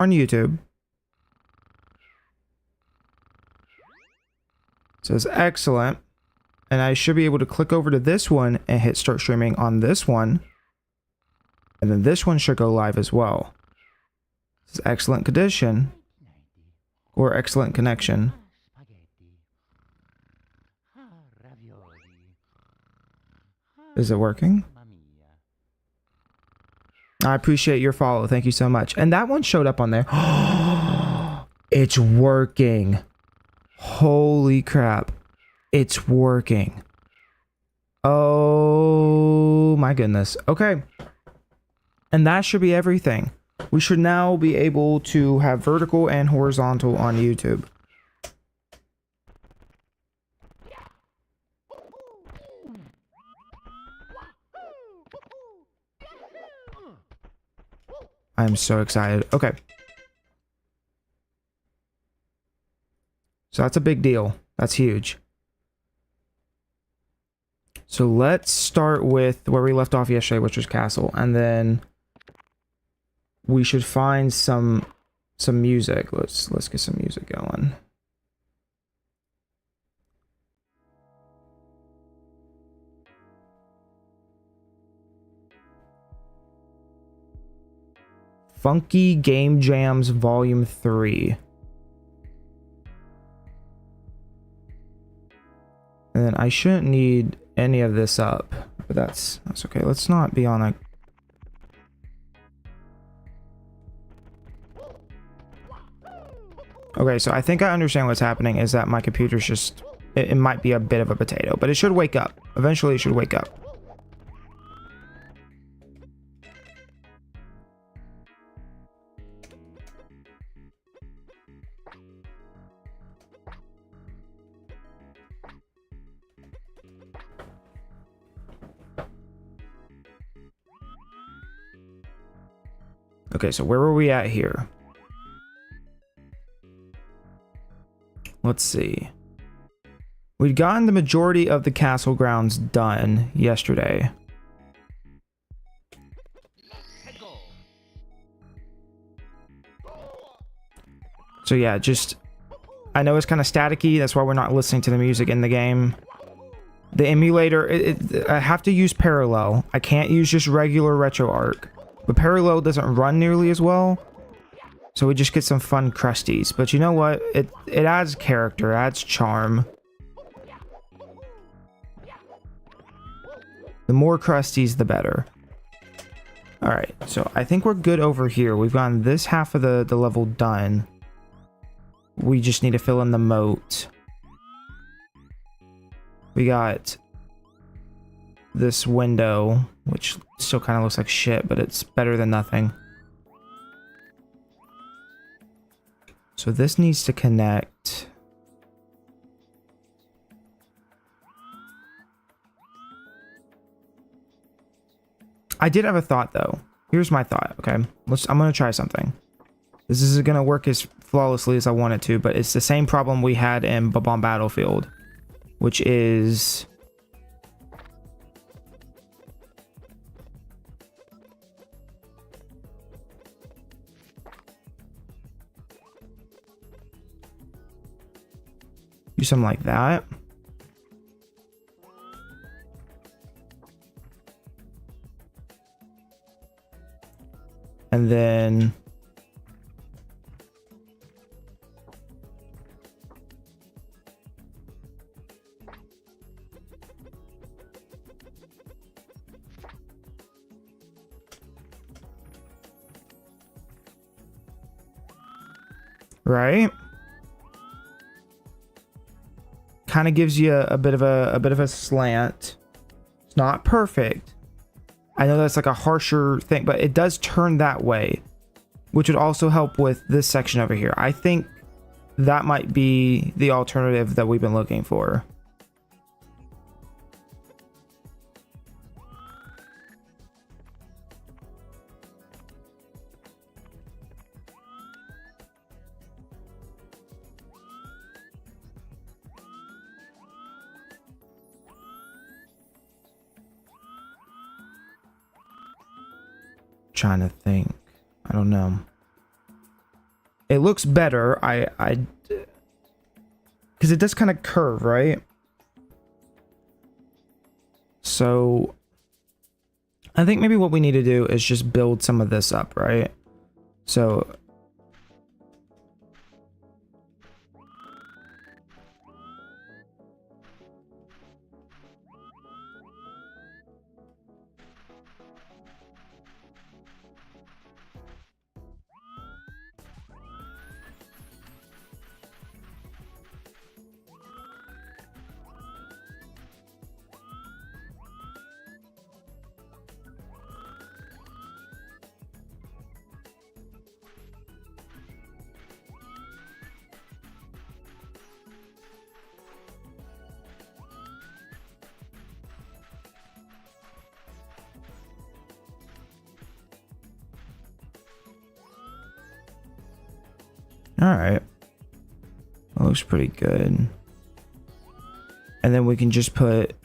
on YouTube. It says excellent. And I should be able to click over to this one and hit start streaming on this one. And then this one should go live as well. This is excellent condition. Or excellent connection. Is it working? I appreciate your follow. Thank you so much. And that one showed up on there. It's working. Holy crap. It's working. Oh my goodness. Okay. And that should be everything. We should now be able to have vertical and horizontal on YouTube. I'm so excited. Okay. So that's a big deal. That's huge. So let's start with where we left off yesterday, which was Castle, and then we should find some music. Let's get some music going. Funky Game Jams Volume 3. And then I shouldn't need any of this up, but that's okay. Let's not be on a... Okay, so I think I understand what's happening is that my computer's just... It might be a bit of a potato, but it should wake up. Eventually it should wake up. Okay, so where were we at here? Let's see. We'd gotten the majority of the castle grounds done yesterday. So yeah, just... I know it's kind of staticky, that's why we're not listening to the music in the game. The emulator, I have to use parallel. I can't use just regular RetroArch. But parallel doesn't run nearly as well. So we just get some fun crusties. But you know what? It adds character, adds charm. The more crusties, the better. Alright, so I think we're good over here. We've gotten this half of the level done. We just need to fill in the moat. We got this window, which still kind of looks like shit, but it's better than nothing. So this needs to connect. I did have a thought though. Here's my thought, okay? I'm gonna try something. This isn't gonna work as flawlessly as I want it to, but it's the same problem we had in Bob-omb Battlefield, which is... do something like that. And then... right? Kind of gives you a bit of a slant. It's not perfect. I know that's like a harsher thing, but it does turn that way, which would also help with this section over here. I think that might be the alternative that we've been looking for. Trying to think. I don't know. It looks better. Because it does kind of curve, right? So I think maybe what we need to do is just build some of this up, right? So all right. That looks pretty good. And then we can just put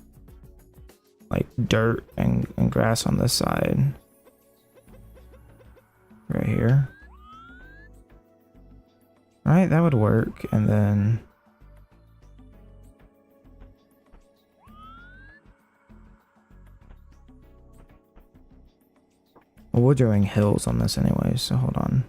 like dirt and grass on this side. Right here. All right, that would work. And then well, we're doing hills on this anyway, so hold on.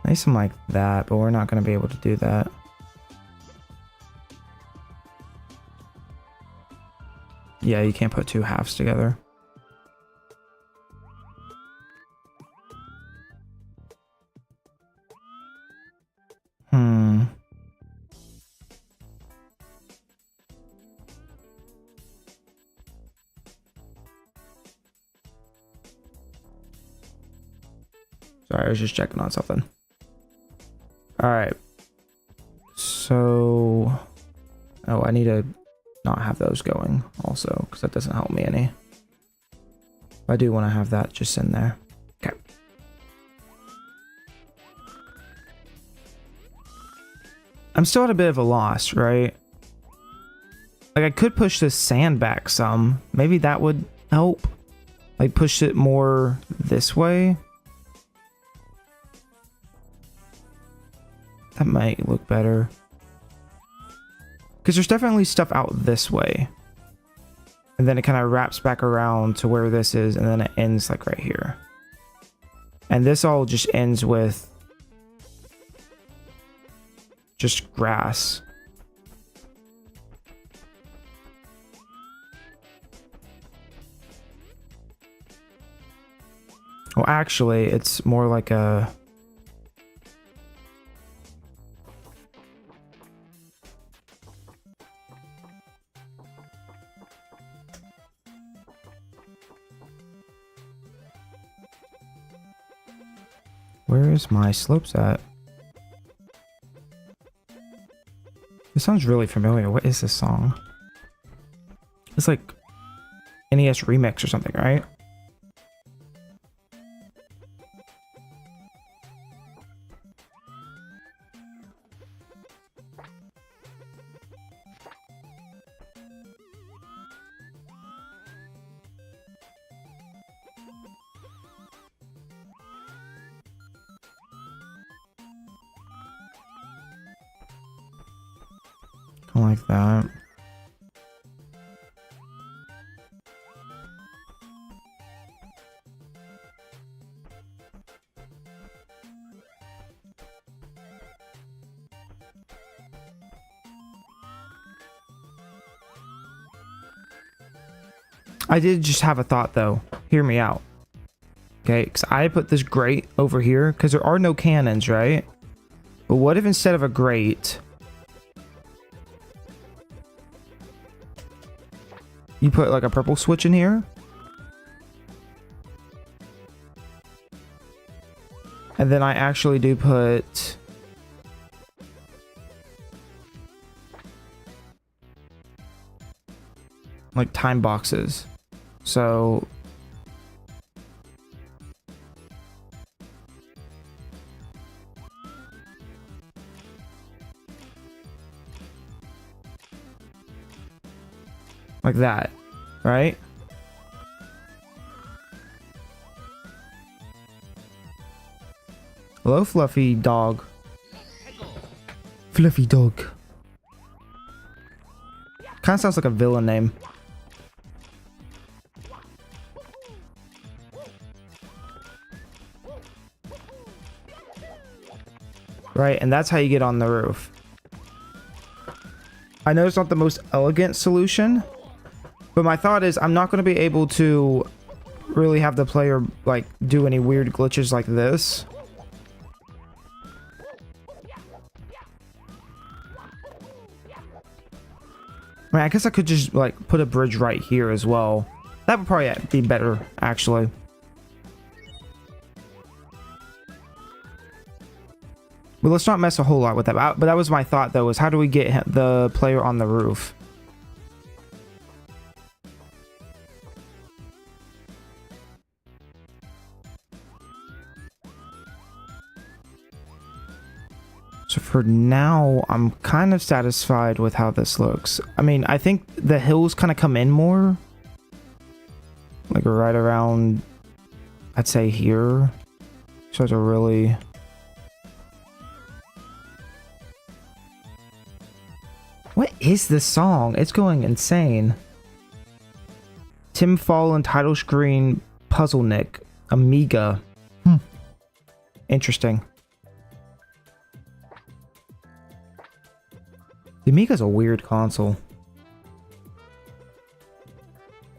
Nice and like that, but we're not going to be able to do that. Yeah, you can't put two halves together. Sorry, I was just checking on something. All right. So, oh, I need to not have those going also, because that doesn't help me any. I do want to have that just in there. Okay. I'm still at a bit of a loss, right? Like, I could push this sand back some. Maybe that would help. Like, push it more this way. That might look better. Because there's definitely stuff out this way. And then it kind of wraps back around to where this is, and then it ends like right here. And this all just ends with just grass. Well, actually, it's more like a... Where is my slopes at? This sounds really familiar. What is this song? It's like NES remix or something, right? Like that. I did just have a thought though. Hear me out. Okay, because I put this grate over here because there are no cannons, right? But what if instead of a grate, you put like a purple switch in here? And then I actually do put like time boxes. So Like that, right? Hello, Fluffy Dog. Fluffy Dog. Kind of sounds like a villain name. Right, and that's how you get on the roof. I know it's not the most elegant solution, but my thought is I'm not going to be able to really have the player like do any weird glitches like this. I mean, I guess I could just like put a bridge right here as well. That would probably be better, actually. But let's not mess a whole lot with that. But that was my thought, though, is how do we get the player on the roof? So for now, I'm kind of satisfied with how this looks. I mean, I think the hills kind of come in more. Like right around, I'd say here. So it's a really... What is this song? It's going insane. Tim Fallon title screen Puzzle Nick Amiga. Interesting. The Amiga's a weird console.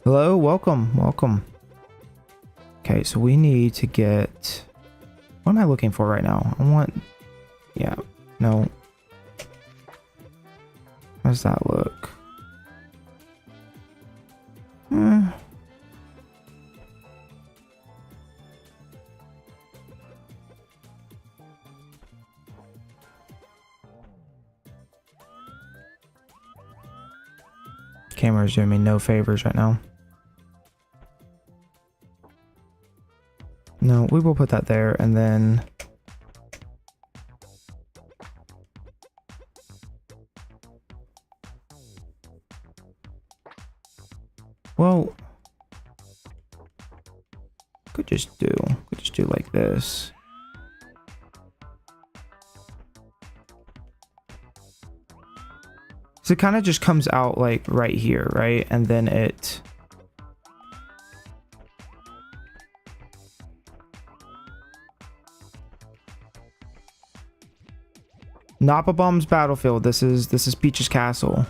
Hello, welcome, welcome. Okay, so we need to get... What am I looking for right now? I want... Yeah, no. How does that look? Camera's doing me no favors right now. No, we will put that there and then... Well, could just do like this. So it kind of just comes out like right here, right? And then it... Nappa Bomb's Battlefield. This is Peach's Castle.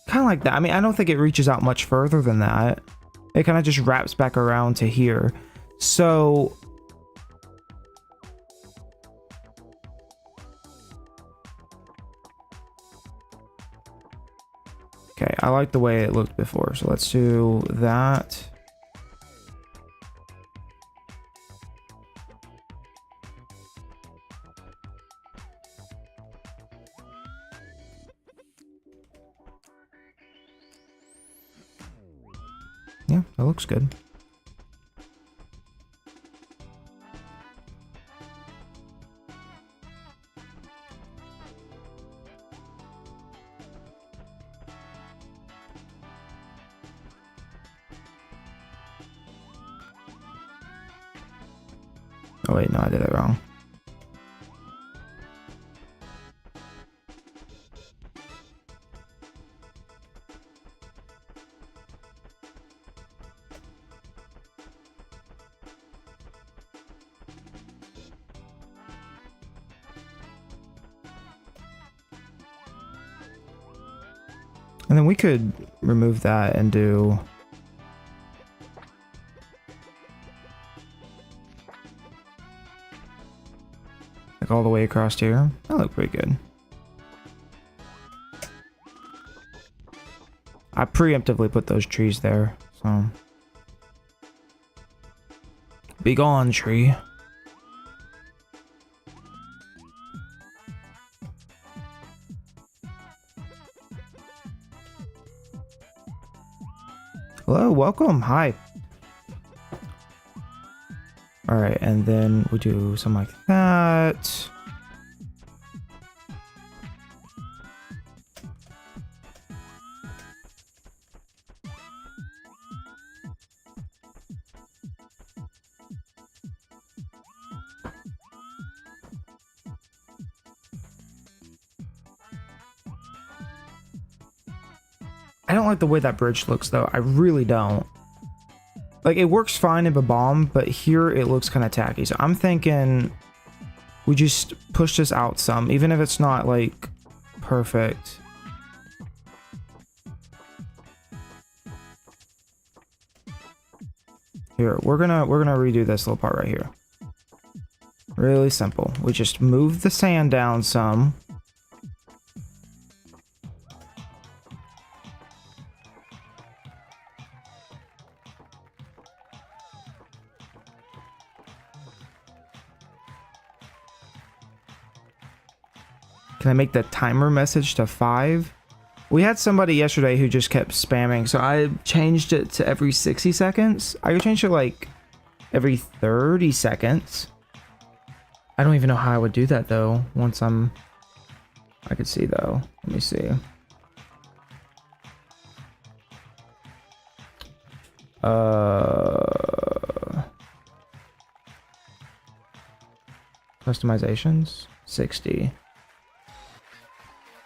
Kind of like that. I mean, I don't think it reaches out much further than that. It kind of just wraps back around to here. So... Okay, I like the way it looked before, so let's do that. Yeah, that looks good. Oh wait, no, I did it wrong. And then we could remove that and do... like all the way across here. That looked pretty good. I preemptively put those trees there, so... Be gone, tree. Hello, welcome, hi. All right, and then we do something like that. don't like the way that bridge looks though. I really don't. Like, it works fine in Bomb, but here it looks kind of tacky. So I'm thinking we just push this out some, even if it's not like perfect. Here, we're gonna redo this little part right here. Really simple. We just move the sand down some. Can I make the timer message to 5? We had somebody yesterday who just kept spamming, so I changed it to every 60 seconds. I could change it like every 30 seconds. I don't even know how I would do that though. Once I could see though. Let me see. Customizations 60.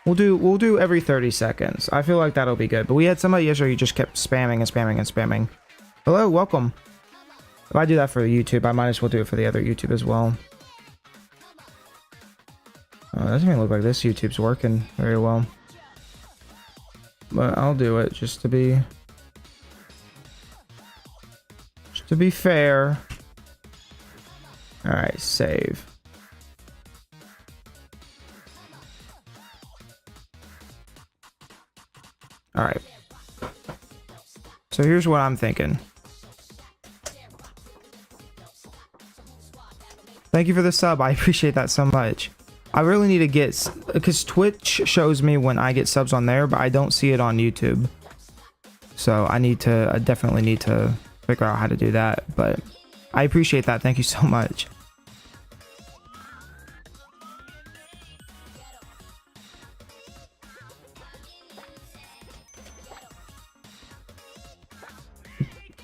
We'll do every 30 seconds. I feel like that'll be good. But we had somebody yesterday who just kept spamming and spamming and spamming. Hello, welcome. If I do that for YouTube, I might as well do it for the other YouTube as well. It doesn't even look like this YouTube's working very well. But I'll do it just to be fair. Alright, save. Alright. So here's what I'm thinking. Thank you for the sub. I appreciate that so much. I really need to get... because Twitch shows me when I get subs on there, but I don't see it on YouTube. So I definitely need to figure out how to do that. But I appreciate that. Thank you so much.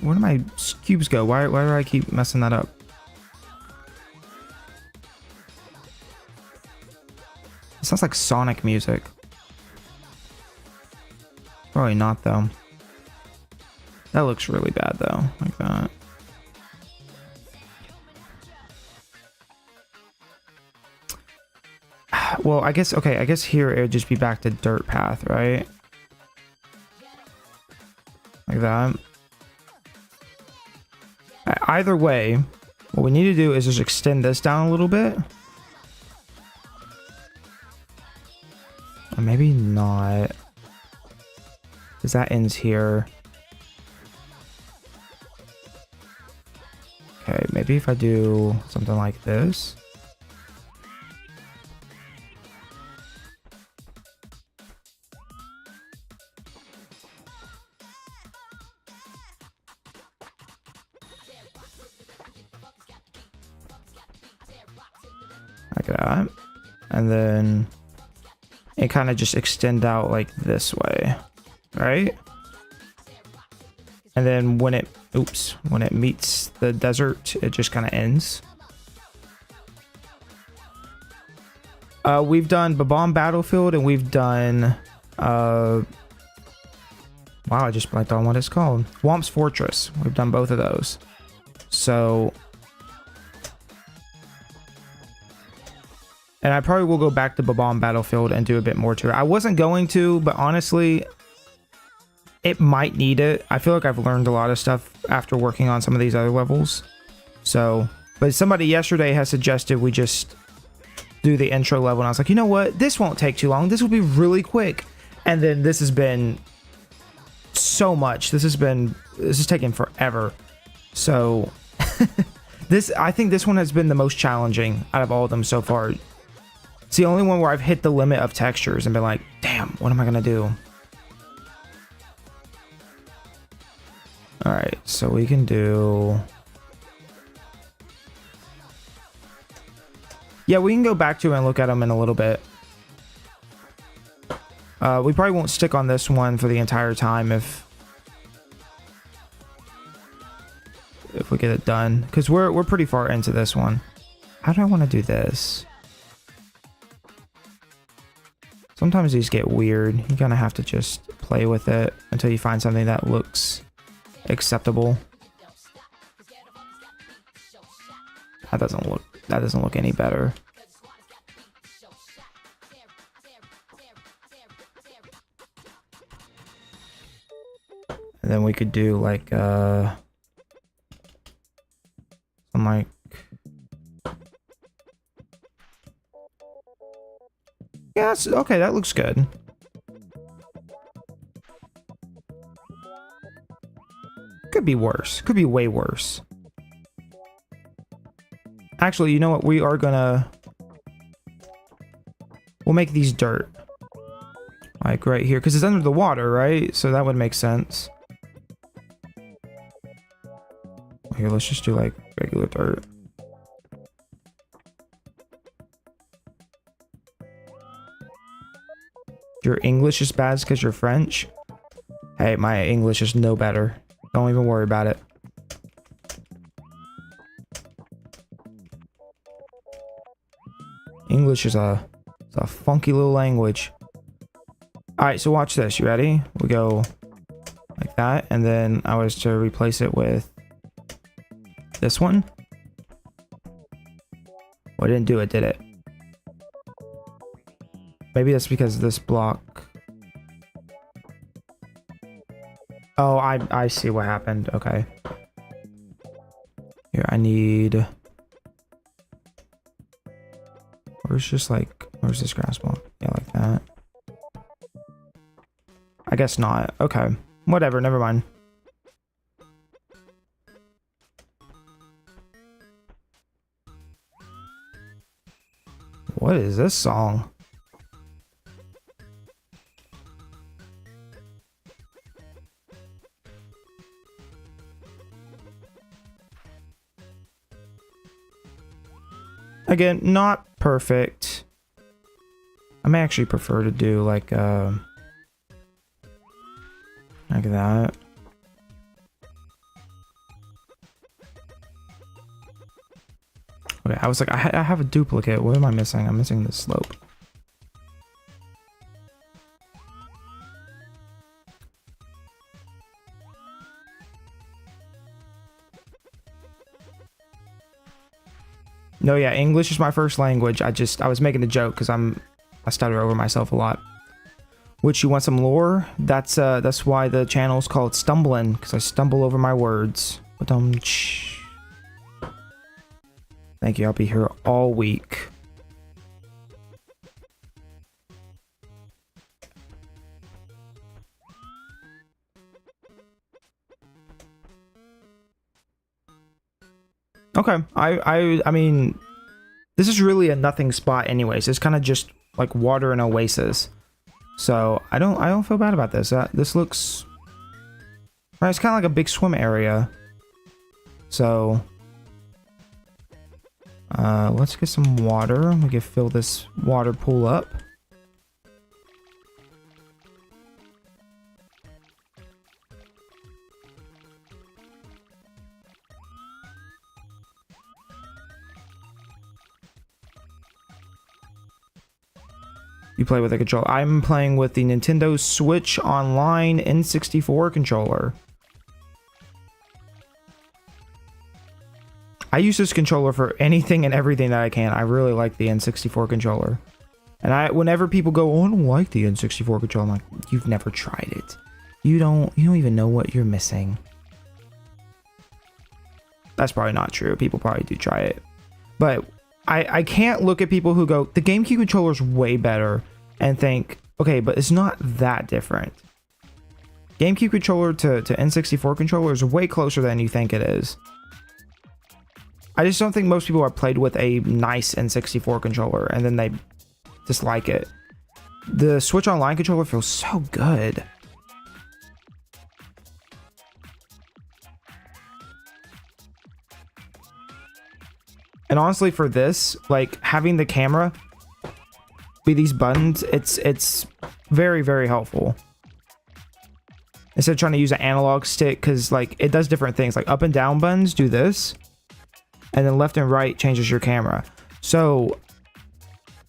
Where do my cubes go? Why do I keep messing that up? It sounds like Sonic music. Probably not though. That looks really bad though, like that. Well, I guess here it would just be back to dirt path, right? Like that. Either way, what we need to do is just extend this down a little bit. Or maybe not. Because that ends here. Okay, maybe if I do something like this. Like that. And then it kind of just extend out like this way, right? And then when it meets the desert, it just kind of ends. We've done Babam Battlefield and we've done wow, I just blanked on what it's called. Swamp's Fortress. We've done both of those. So, and I probably will go back to Babam Battlefield and do a bit more to it. I wasn't going to, but honestly, it might need it. I feel like I've learned a lot of stuff after working on some of these other levels. So, but somebody yesterday has suggested we just do the intro level, and I was like, you know what? This won't take too long. This will be really quick. And then this has been so much. This is taking forever. So, I think this one has been the most challenging out of all of them so far. It's the only one where I've hit the limit of textures and been like, damn, what am I gonna do? Alright, so we can do... yeah, we can go back to it and look at them in a little bit. We probably won't stick on this one for the entire time if we get it done, because we're pretty far into this one. How do I want to do this? Sometimes these get weird. You kind of have to just play with it until you find something that looks acceptable. That doesn't look any better. And then we could do like I'm like yeah, that's okay, that looks good. Could be worse. Could be way worse. Actually, you know what? We'll make these dirt. Like right here, because it's under the water, right? So that would make sense. Here, let's just do like regular dirt. Your English is bad because you're French? Hey, my English is no better. Don't even worry about it. English is a funky little language. Alright, so watch this. You ready? We go like that, and then I was to replace it with this one. Well, I didn't do it, did it? Maybe that's because this block... Oh, I see what happened. Okay. Here, I need... Where's this grass block? Yeah, like that. I guess not. Okay. Whatever, never mind. What is this song? Again, not perfect. I may actually prefer to do like that. Okay, I was like, I have a duplicate. What am I missing? I'm missing the slope. No, yeah, English is my first language. I was making a joke because I stutter over myself a lot. Which, you want some lore? That's why the channel is called Stumblyn, because I stumble over my words. But thank you. I'll be here all week. Okay, I mean, this is really a nothing spot anyways. It's kind of just like water and oasis. So I don't feel bad about this. This looks right. It's kind of like a big swim area. So let's get some water. We can fill this water pool up. You play with a controller. I'm playing with the Nintendo Switch Online N64 controller. I use this controller for anything and everything that I can. I really like the N64 controller. And whenever people go, oh, I don't like the N64 controller, I'm like, you've never tried it. You don't even know what you're missing. That's probably not true. People probably do try it. But I can't look at people who go, the GameCube controller is way better, and think, okay, but it's not that different. GameCube controller to N64 controller is way closer than you think it is. I just don't think most people have played with a nice N64 controller and then they dislike it. The Switch Online controller feels so good. And honestly, for this, like, having the camera be these buttons, it's very, very helpful. Instead of trying to use an analog stick, because, like, it does different things. Like, up and down buttons do this, and then left and right changes your camera. So,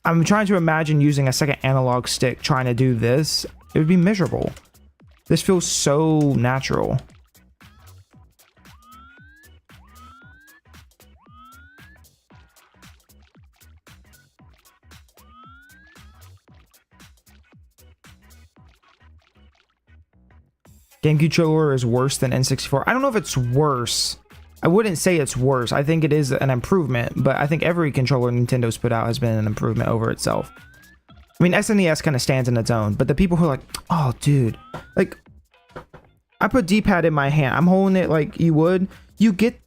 I'm trying to imagine using a second analog stick trying to do this. It would be miserable. This feels so natural. GameCube controller is worse than N64. I don't know if it's worse. I wouldn't say it's worse. I think it is an improvement, but I think every controller Nintendo's put out has been an improvement over itself. I mean, SNES kind of stands in its own, but the people who are like, oh, dude, like, I put D-pad in my hand. I'm holding it like you would. You get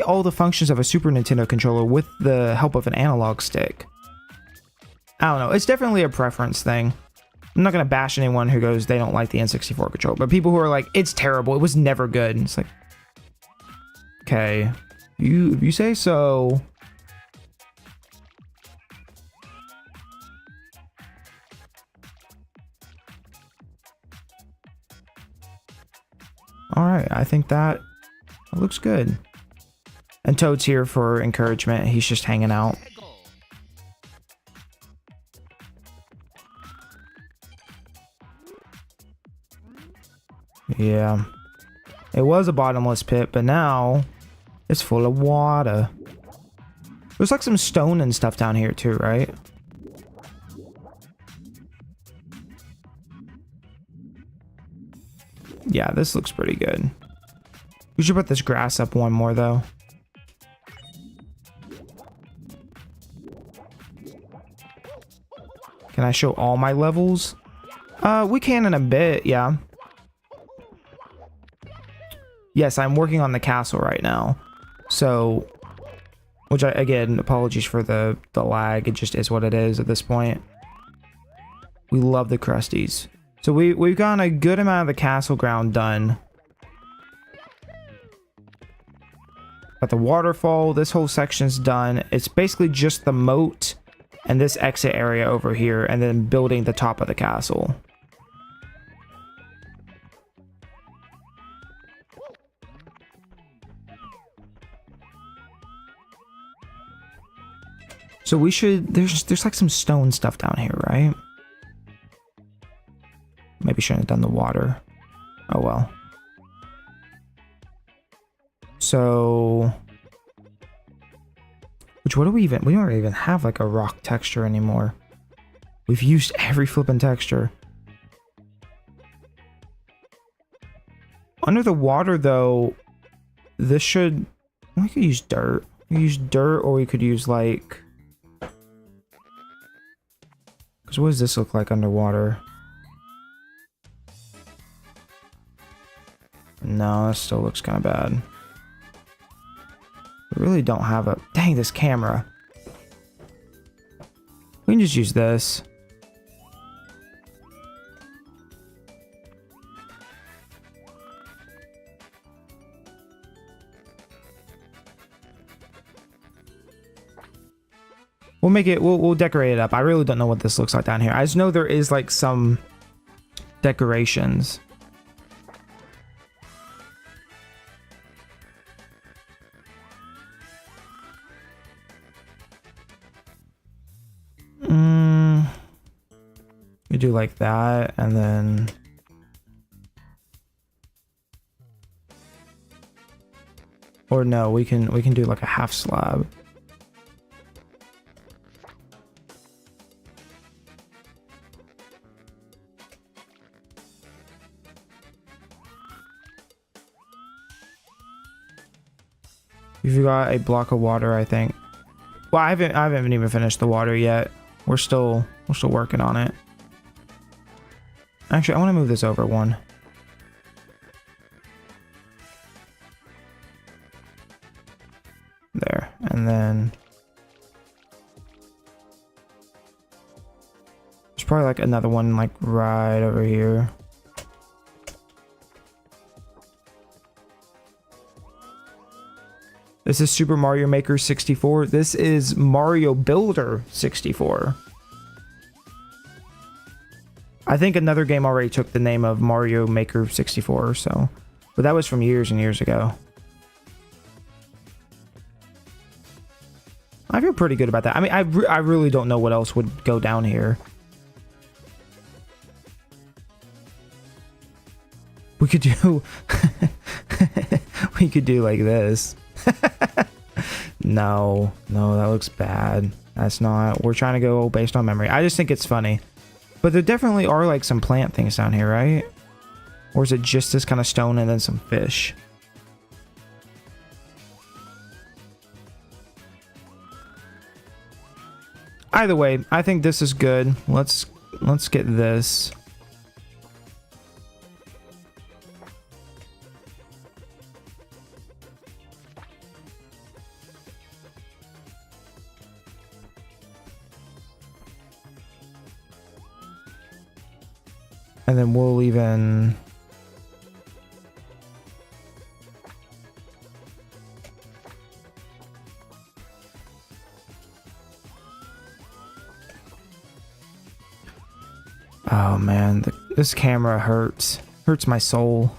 all the functions of a Super Nintendo controller with the help of an analog stick. I don't know. It's definitely a preference thing. I'm not going to bash anyone who goes, they don't like the N64 controller, but people who are like, it's terrible. It was never good. And it's like, okay, if you say so. All right, I think that looks good. And Toad's here for encouragement. He's just hanging out. Yeah. It was a bottomless pit, but now it's full of water. There's like some stone and stuff down here too, right? Yeah, this looks pretty good. We should put this grass up one more though. Can I show all my levels? We can in a bit, yeah. Yes, I'm working on the castle right now. So, which again, apologies for the lag. It just is what it is at this point. We love the crusties. So we've gotten a good amount of the castle ground done. Got the waterfall. This whole section's done. It's basically just the moat and this exit area over here, and then building the top of the castle. So we should, there's like some stone stuff down here, right? Maybe shouldn't have done the water. Oh well. So, what do we don't even have like a rock texture anymore. We've used every flippin' texture. Under the water though, we could use dirt. We could use dirt, or we could use like, because what does this look like underwater? No, that still looks kind of bad. We really don't have a... Dang, this camera. We can just use this. We'll decorate it up. I really don't know what this looks like down here. I just know there is like some decorations. We do like that, and then or no, we can do like a half slab. We've got a block of water, I think. Well, I haven't even finished the water yet. We're still working on it. Actually, I want to move this over one. There, and then there's probably like another one like right over here. This is Super Mario Maker 64. This is Mario Builder 64. I think another game already took the name of Mario Maker 64 or so, but that was from years and years ago. I feel pretty good about that. I mean, I really don't know what else would go down here. We could do... we could do like this. No, that looks bad. That's not... We're trying to go based on memory. I just think it's funny. But there definitely are like some plant things down here, right? Or is it just this kind of stone and then some fish? Either way, I think this is good. Let's get this. And then we'll even... Oh man, this camera hurts. Hurts my soul.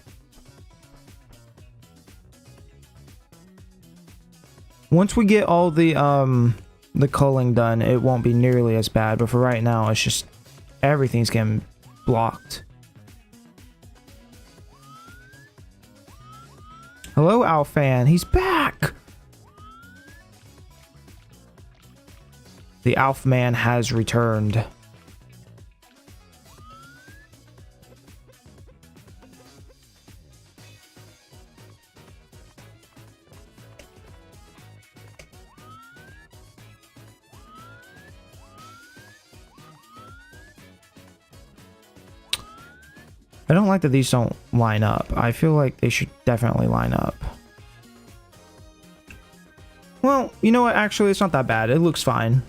Once we get all the culling done, it won't be nearly as bad. But for right now, it's just everything's getting blocked. Hello, Alfan. He's back. The Alf Man has returned. I don't like that these don't line up. I feel like they should definitely line up. Well, you know what? Actually, it's not that bad. It looks fine.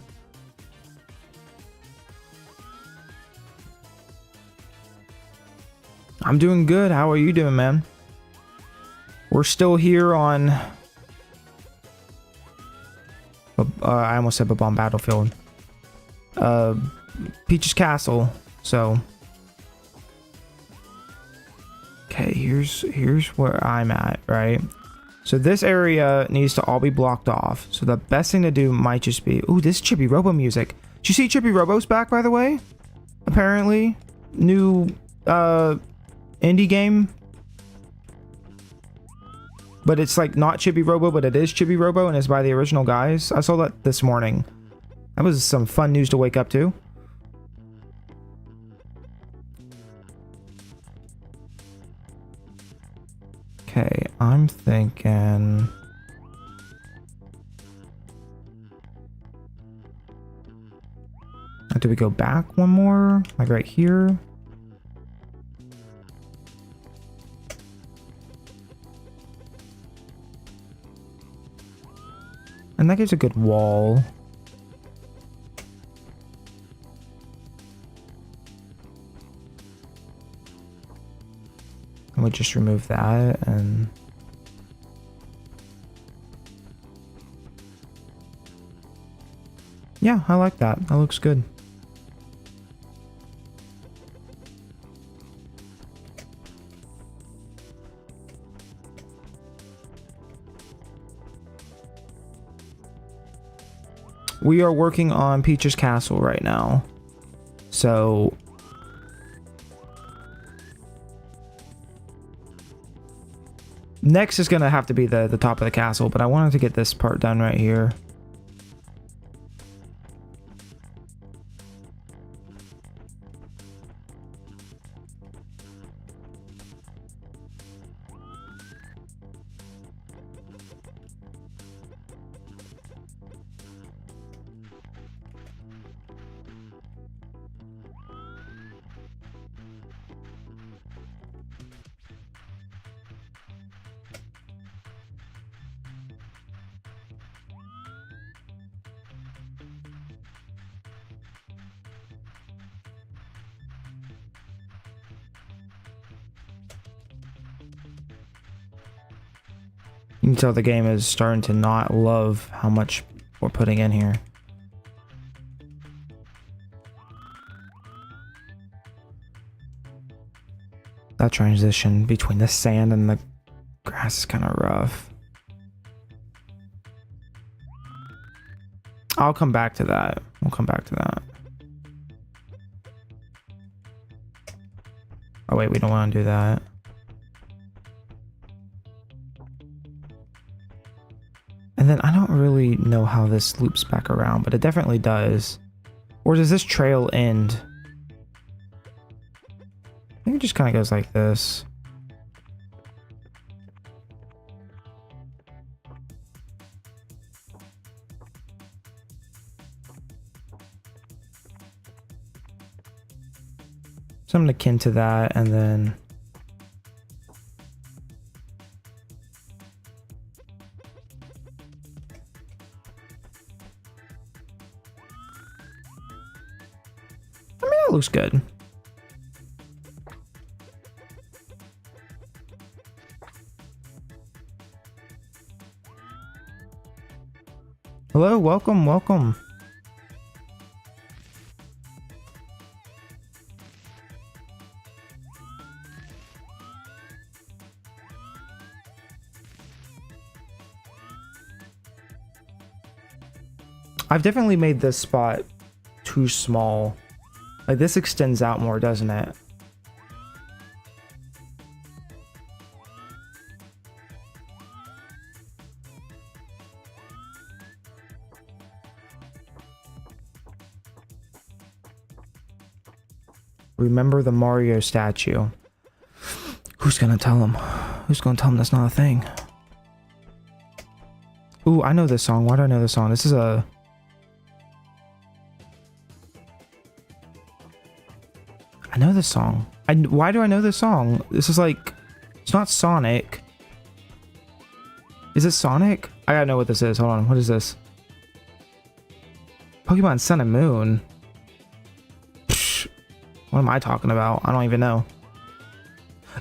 I'm doing good. How are you doing, man? We're still here on... I almost said Babon Battlefield. Peach's Castle. So... Okay, here's where I'm at, right? So this area needs to all be blocked off. So the best thing to do might just be... Ooh, this Chippy Robo music. Did you see Chippy Robo's back, by the way? Apparently. New, indie game. But it's like not Chippy Robo, but it is Chippy Robo, and it's by the original guys. I saw that this morning. That was some fun news to wake up to. Okay, I'm thinking... Do we go back one more? Like right here? And that gives a good wall. And we'll just remove that and... Yeah, I like that. That looks good. We are working on Peach's Castle right now. So... Next is going to have to be the top of the castle, but I wanted to get this part done right here. You can tell the game is starting to not love how much we're putting in here. That transition between the sand and the grass is kind of rough. I'll come back to that. We'll come back to that. Oh wait, we don't want to do that. And then I don't really know how this loops back around, but it definitely does. Or does this trail end? I think it just kind of goes like this. Something akin to that, and then I mean, that looks good. Hello, welcome, welcome. I've definitely made this spot too small. Like, this extends out more, doesn't it? Remember the Mario statue. Who's gonna tell him? Who's gonna tell him that's not a thing? Ooh, I know this song. Why do I know this song? This is a... I know this song. Why do I know this song? This is like... It's not Sonic. Is it Sonic? I gotta know what this is. Hold on. What is this? Pokemon Sun and Moon. Psh, what am I talking about? I don't even know.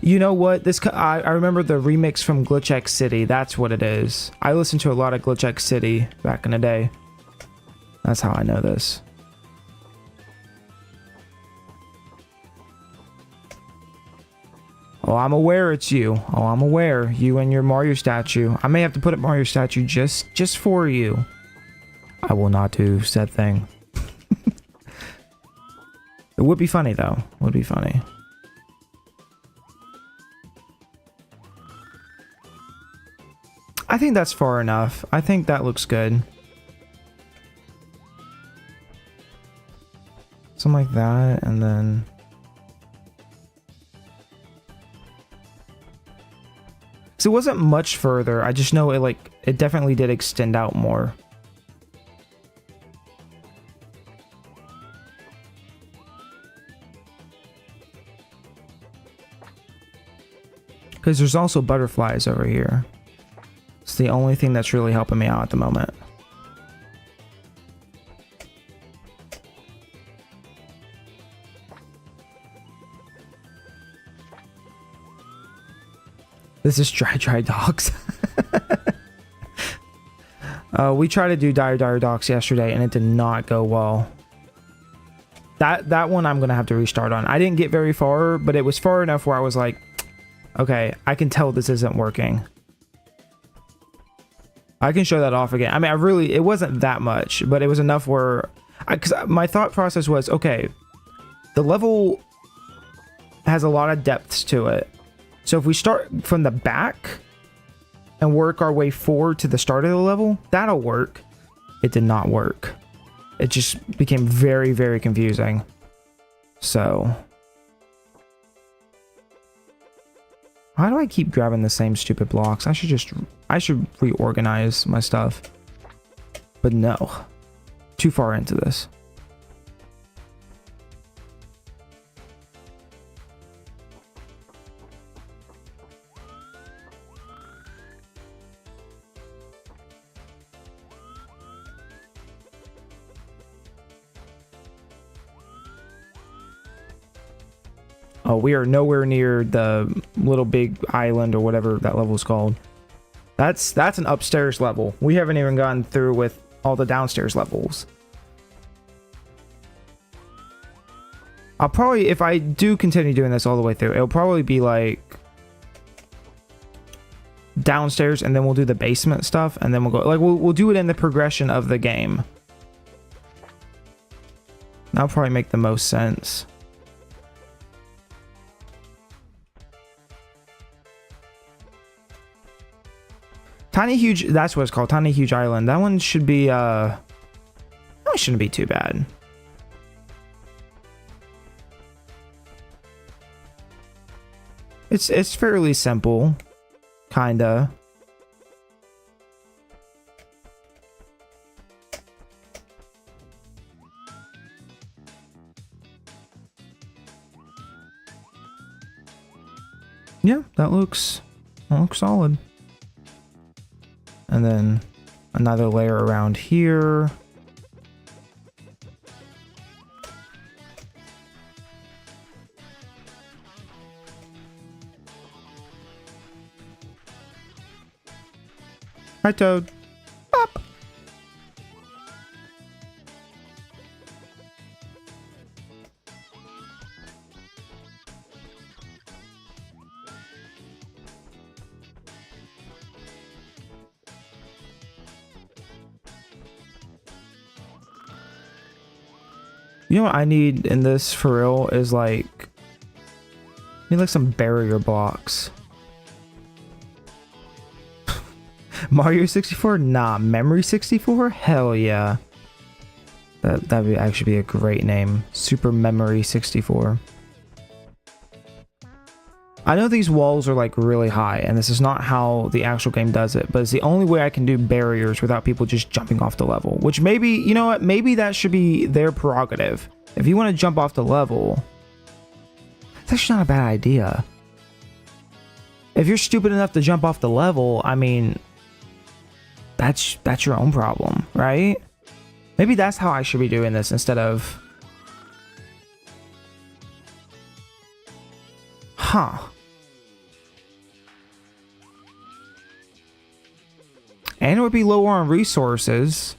You know what? I remember the remix from Glitch X City. That's what it is. I listened to a lot of Glitch X City back in the day. That's how I know this. Oh, I'm aware it's you. Oh, I'm aware. You and your Mario statue. I may have to put up Mario statue just for you. I will not do said thing. It would be funny, though. It would be funny. I think that's far enough. I think that looks good. Something like that, and then... So it wasn't much further. I just know it definitely did extend out more. Because there's also butterflies over here. It's the only thing that's really helping me out at the moment. This is Dry Docks. We tried to do Dire Docks yesterday and it did not go well. That one I'm gonna have to restart on. I didn't get very far, but it was far enough where I was like, okay, I can tell this isn't working. I can show that off again. I mean, it wasn't that much, but it was enough where, because my thought process was, okay, the level has a lot of depths to it. So if we start from the back and work our way forward to the start of the level, that'll work. It did not work. It just became very, very confusing. So... Why do I keep grabbing the same stupid blocks? I should reorganize my stuff. But no. Too far into this. Oh, we are nowhere near the little big island or whatever that level is called. That's an upstairs level. We haven't even gone through with all the downstairs levels. I'll probably, if I do continue doing this all the way through, it'll probably be like downstairs and then we'll do the basement stuff and then we'll go, like we'll do it in the progression of the game. That'll probably make the most sense. Tiny Huge, that's what it's called, Tiny Huge Island. That one should be, that one shouldn't be too bad. It's fairly simple, kinda. Yeah, that looks solid. And then another layer around here. Hi, Toad. Pop. You know what I need in this for real is like, I need like some barrier blocks. Mario 64? Nah, Memory 64? Hell yeah. That would actually be a great name. Super Memory 64. I know these walls are like really high, and this is not how the actual game does it, but it's the only way I can do barriers without people just jumping off the level. Which maybe, you know what, maybe that should be their prerogative. If you want to jump off the level, it's actually not a bad idea. If you're stupid enough to jump off the level, I mean, that's your own problem, right? Maybe that's how I should be doing this instead of... Huh. And it would be lower on resources.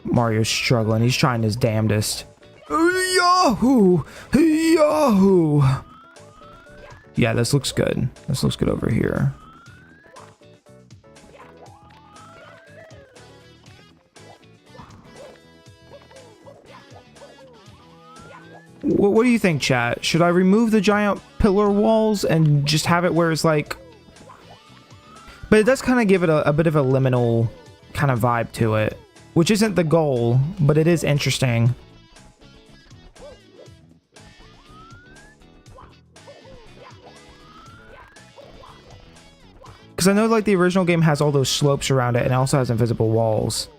Mario's struggling. He's trying his damnedest. Yahoo! Yahoo! Yeah, this looks good. This looks good over here. What do you think, chat? Should I remove the giant pillar walls and just have it where it's like... But it does kind of give it a bit of a liminal kind of vibe to it. Which isn't the goal, but it is interesting. Because I know like the original game has all those slopes around it and it also has invisible walls.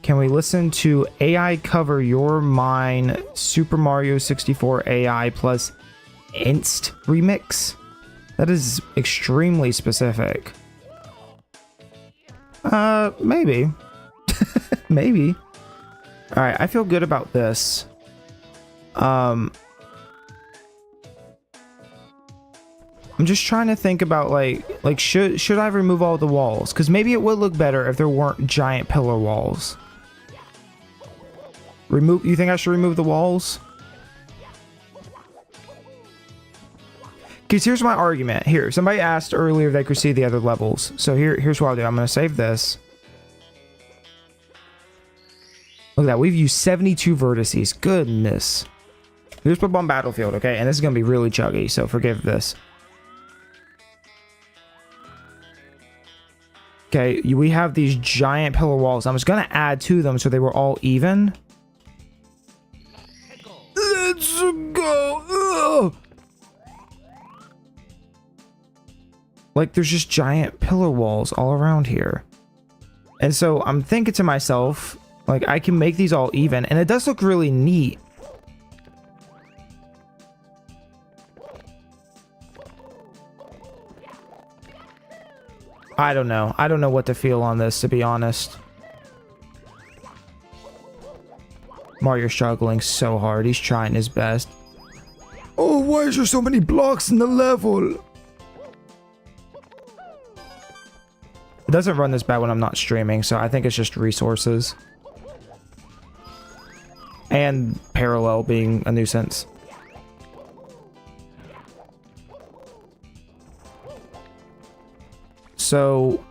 Can we listen to AI cover Your Mine Super Mario 64 AI plus Inst remix? That is extremely specific. Maybe. Maybe. Alright, I feel good about this. I'm just trying to think about like should I remove all the walls? Because maybe it would look better if there weren't giant pillar walls. You think I should remove the walls? Because here's my argument. Here, somebody asked earlier if they could see the other levels. So here's what I'll do. I'm going to save this. Look at that. We've used 72 vertices. Goodness. Here's put on Battlefield, okay? And this is going to be really chuggy, so forgive this. Okay, we have these giant pillar walls. I'm just going to add to them so they were all even. Let's go. Ugh. Like, there's just giant pillar walls all around here. And so I'm thinking to myself, like, I can make these all even. And it does look really neat. I don't know. I don't know what to feel on this, to be honest. Mario's struggling so hard. He's trying his best. Oh, why is there so many blocks in the level? It doesn't run this bad when I'm not streaming, so I think it's just resources. And parallel being a nuisance. So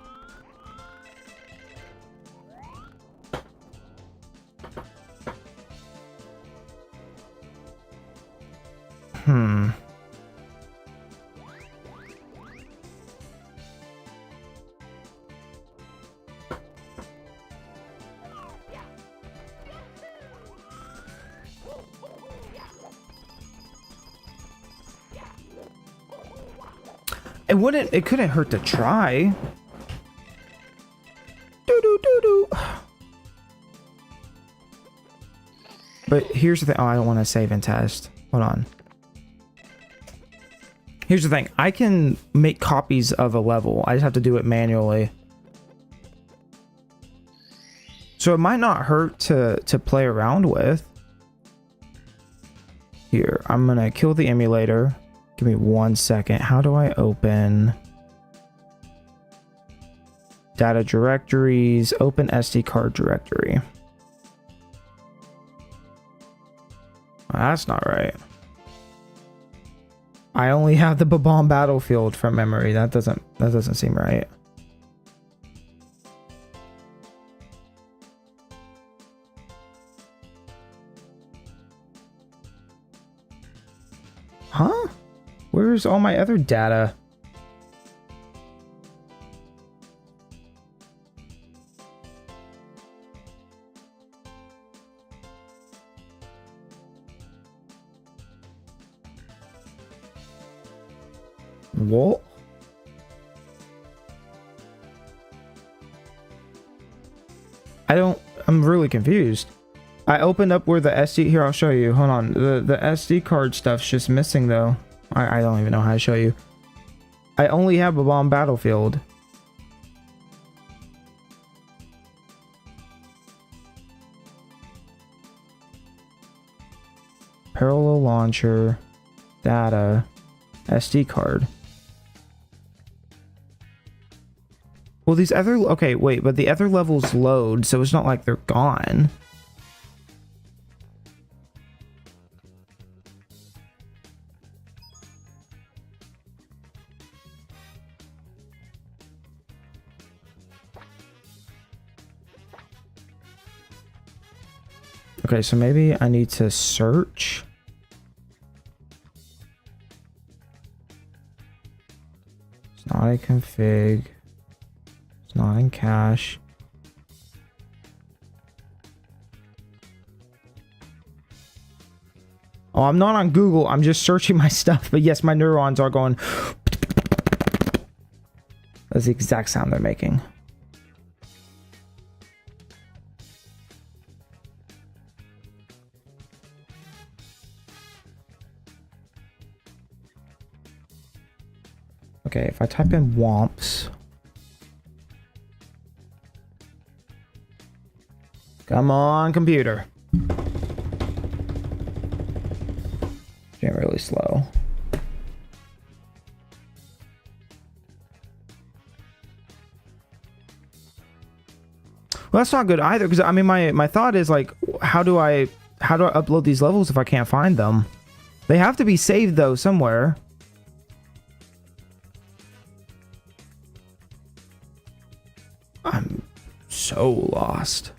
it couldn't hurt to try. Doo-doo-doo-doo. But here's the thing. Oh, I don't want to save and test. Hold on. Here's the thing. I can make copies of a level. I just have to do it manually. So it might not hurt to play around with. Here, I'm going to kill the emulator. Give me 1 second. How do I open data directories? Open SD card directory. Oh, that's not right. I only have the Babon Battlefield from memory. That doesn't seem right. Huh? Where's all my other data? What? I'm really confused. I opened up where the SD, here I'll show you. Hold on. The SD card stuff's just missing though. I don't even know how to show you. I only have a bomb battlefield. Parallel launcher, data, SD card. Well, these other, okay, wait, but the other levels load, so it's not like they're gone. Okay, so maybe I need to search. It's not a config. It's not in cache. Oh, I'm not on Google. I'm just searching my stuff. But yes, my neurons are going. That's the exact sound they're making. Okay, if I type in womps. Come on, computer. Getting really slow. Well, that's not good either, because I mean my thought is like, how do I upload these levels if I can't find them? They have to be saved though somewhere. I'm so lost.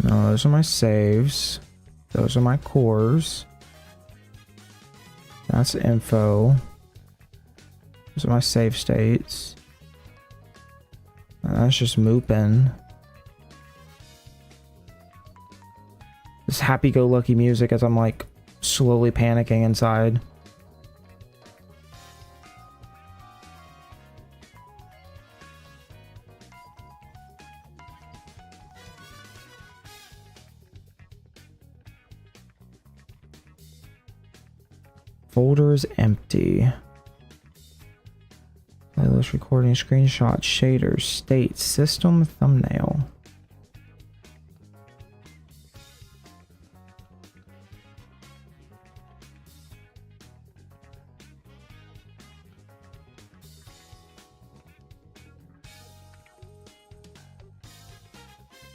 No, those are my saves. Those are my cores. That's info. Those are my save states. And that's just mooping. This happy-go-lucky music as I'm like slowly panicking inside. Folder is empty. Playlist recording, screenshot, shaders, state, system, thumbnail.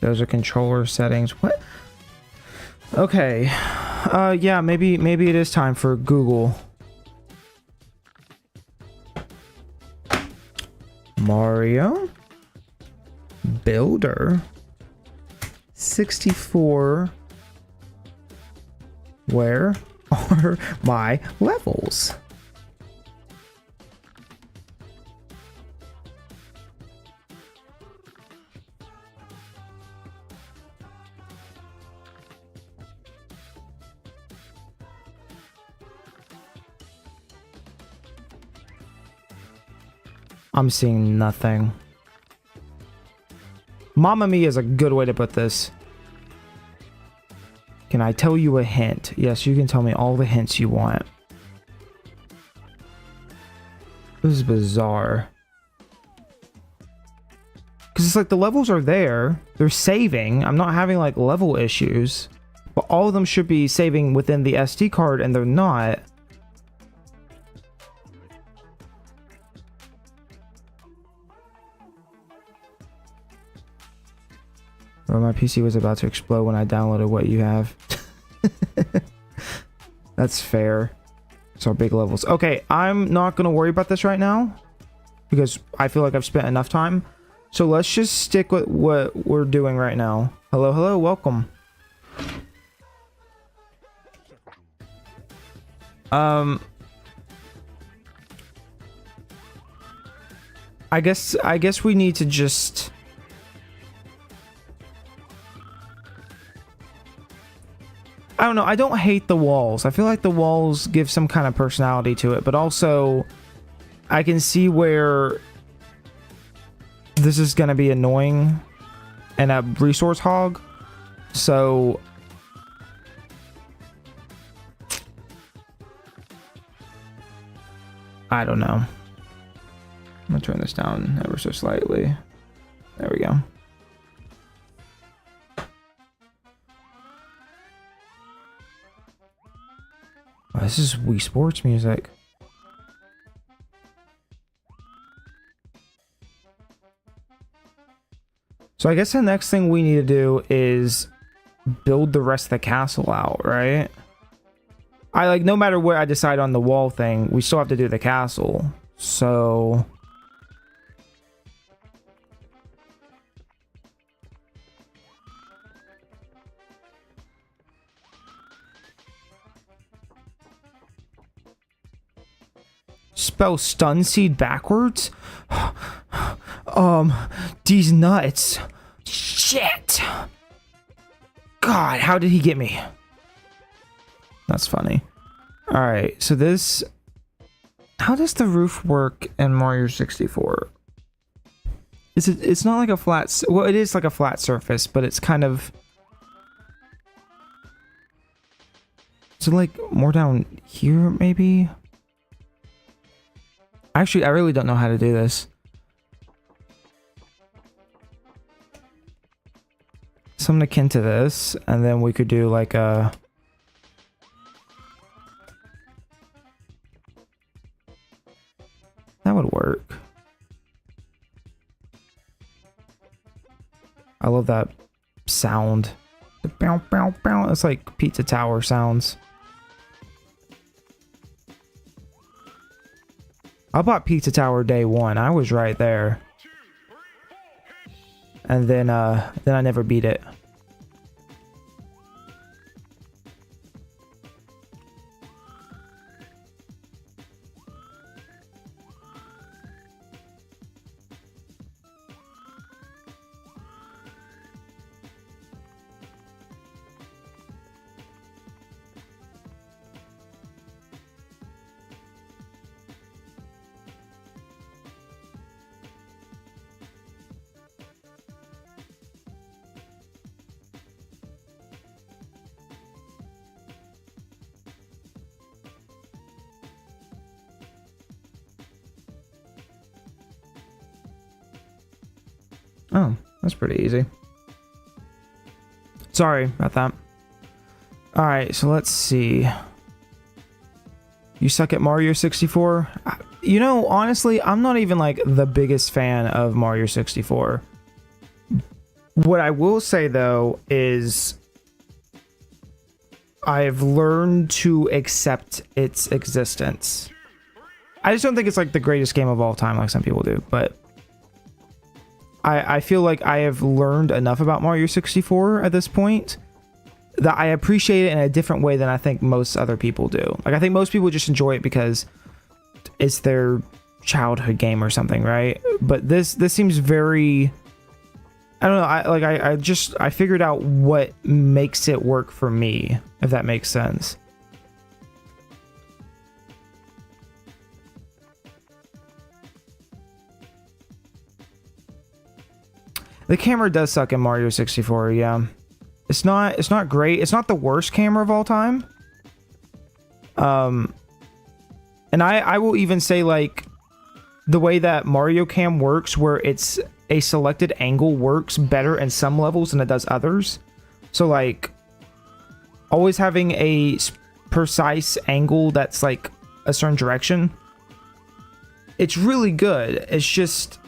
Those are controller settings. What? Okay. Yeah, maybe it is time for Google. Mario Builder 64. Where are my levels? I'm seeing nothing. Mamma Mia is a good way to put this. Can I tell you a hint? Yes, you can tell me all the hints you want. This is bizarre. Because it's like the levels are there. They're saving. I'm not having like level issues. But all of them should be saving within the SD card and they're not. Well, my PC was about to explode when I downloaded what you have. That's fair. So big levels. Okay, I'm not going to worry about this right now because I feel like I've spent enough time. So let's just stick with what we're doing right now. Hello, hello, welcome. I guess we need to just... I don't know. I don't hate the walls. I feel like the walls give some kind of personality to it, but also I can see where this is going to be annoying and a resource hog. So I don't know. I'm going to turn this down ever so slightly. There we go. Oh, this is Wii Sports music. So I guess the next thing we need to do is build the rest of the castle out, right? No matter where I decide on the wall thing, we still have to do the castle. So... Spell stun seed backwards? These nuts. Shit. God, how did he get me? That's funny. Alright, so this... How does the roof work in Mario 64? It's not like a flat... Well, it is like a flat surface, but it's kind of... Is it like more down here, maybe? Actually, I really don't know how to do this. Something akin to this, and then we could do like a... That would work. I love that sound. The bow, bow, bow. It's like Pizza Tower sounds. I bought Pizza Tower day one. I was right there. And then I never beat it. Oh, that's pretty easy. Sorry about that. Alright, so let's see. You suck at Mario 64? You know, honestly, I'm not even like the biggest fan of Mario 64. What I will say though is I've learned to accept its existence. I just don't think it's like the greatest game of all time like some people do, but I feel like I have learned enough about Mario 64 at this point that I appreciate it in a different way than I think most other people do. Like I think most people just enjoy it because it's their childhood game or something, right? But this seems very, I don't know, I figured out what makes it work for me, if that makes sense. The camera does suck in Mario 64, yeah. It's not great. It's not the worst camera of all time. And I will even say, like, the way that Mario Cam works, where it's a selected angle, works better in some levels than it does others. So, like, always having a precise angle that's, like, a certain direction, it's really good. It's just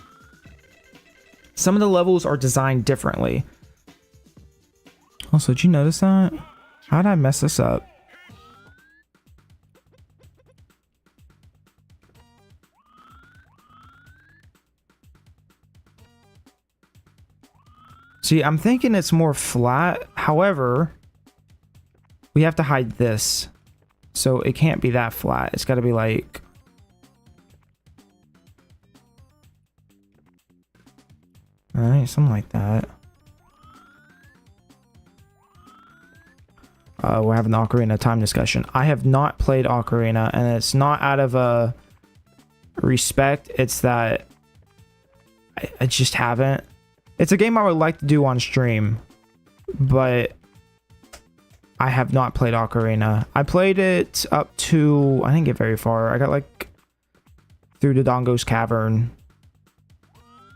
some of the levels are designed differently. Also, did you notice that? How did I mess this up? See, I'm thinking it's more flat. However, we have to hide this. So it can't be that flat. It's got to be like... Alright, something like that. We're having the Ocarina of Time discussion. I have not played Ocarina, and it's not out of a respect. It's that I just haven't. It's a game I would like to do on stream, but I have not played Ocarina. I played it up to, I didn't get very far. I got like through Dodongo's Cavern,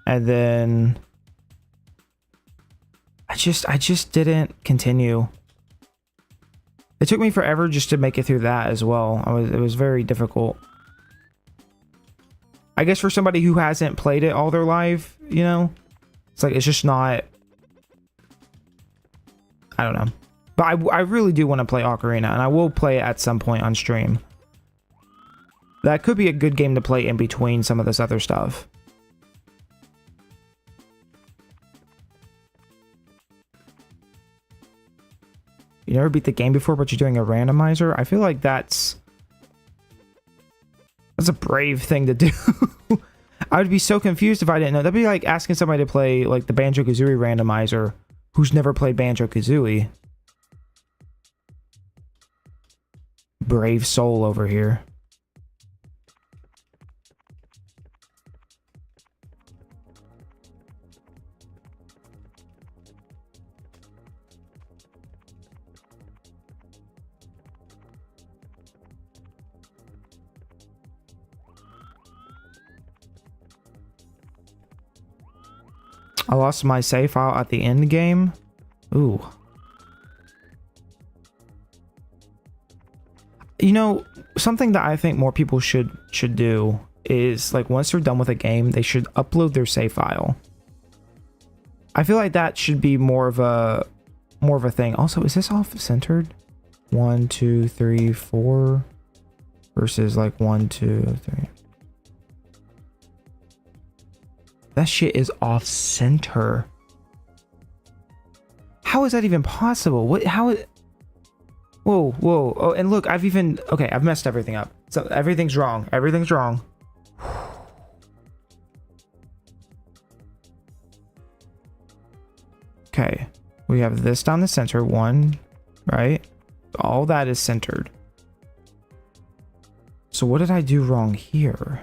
and then I just didn't continue. It took me forever just to make it through that as well. It was very difficult. I guess for somebody who hasn't played it all their life, you know, it's like, it's just not, I don't know. But I really do want to play Ocarina, and I will play it at some point on stream. That could be a good game to play in between some of this other stuff. You never beat the game before, but you're doing a randomizer? I feel like that's a brave thing to do. I would be so confused if I didn't know. That'd be like asking somebody to play like the Banjo-Kazooie randomizer who's never played Banjo-Kazooie. Brave soul over here. I lost my save file at the end game. Ooh. You know, something that I think more people should do is, like, once they're done with a game, they should upload their save file. I feel like that should be more of a thing. Also, is this off centered? 1, 2, 3, 4 versus like 1, 2, 3. That shit is off center. How is that even possible? What? How? Whoa, whoa. Oh, and look, I've messed everything up. So everything's wrong. Everything's wrong. Okay. We have this down the center. 1, right? All that is centered. So what did I do wrong here?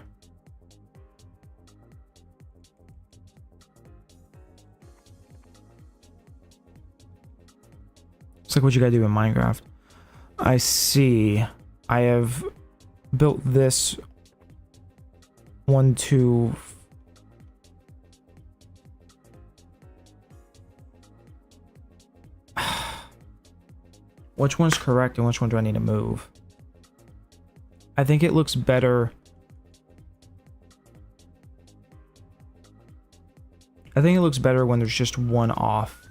It's like what you gotta do in Minecraft. I see. I have built this 1, 2. Which one's correct and which one do I need to move? I think it looks better. I I think it looks better when there's just one off.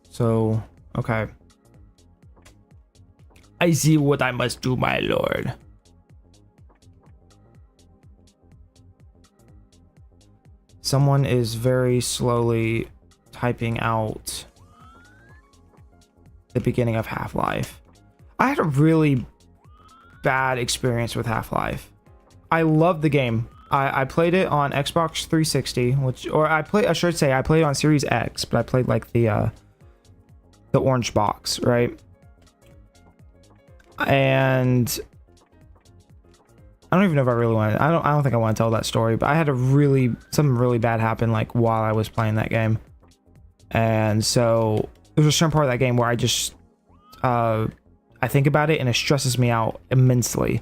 So, okay. I see what I must do, my lord. Someone is very slowly typing out the beginning of Half-Life. I had a really bad experience with Half-Life. I love the game. I played it on Xbox 360, I should say I played it on Series X, but I played like the orange box, right? And I don't even know if I really want to, I don't think I want to tell that story, but I had something really bad happen like while I was playing that game. And so there's a certain part of that game where I just I think about it and it stresses me out immensely.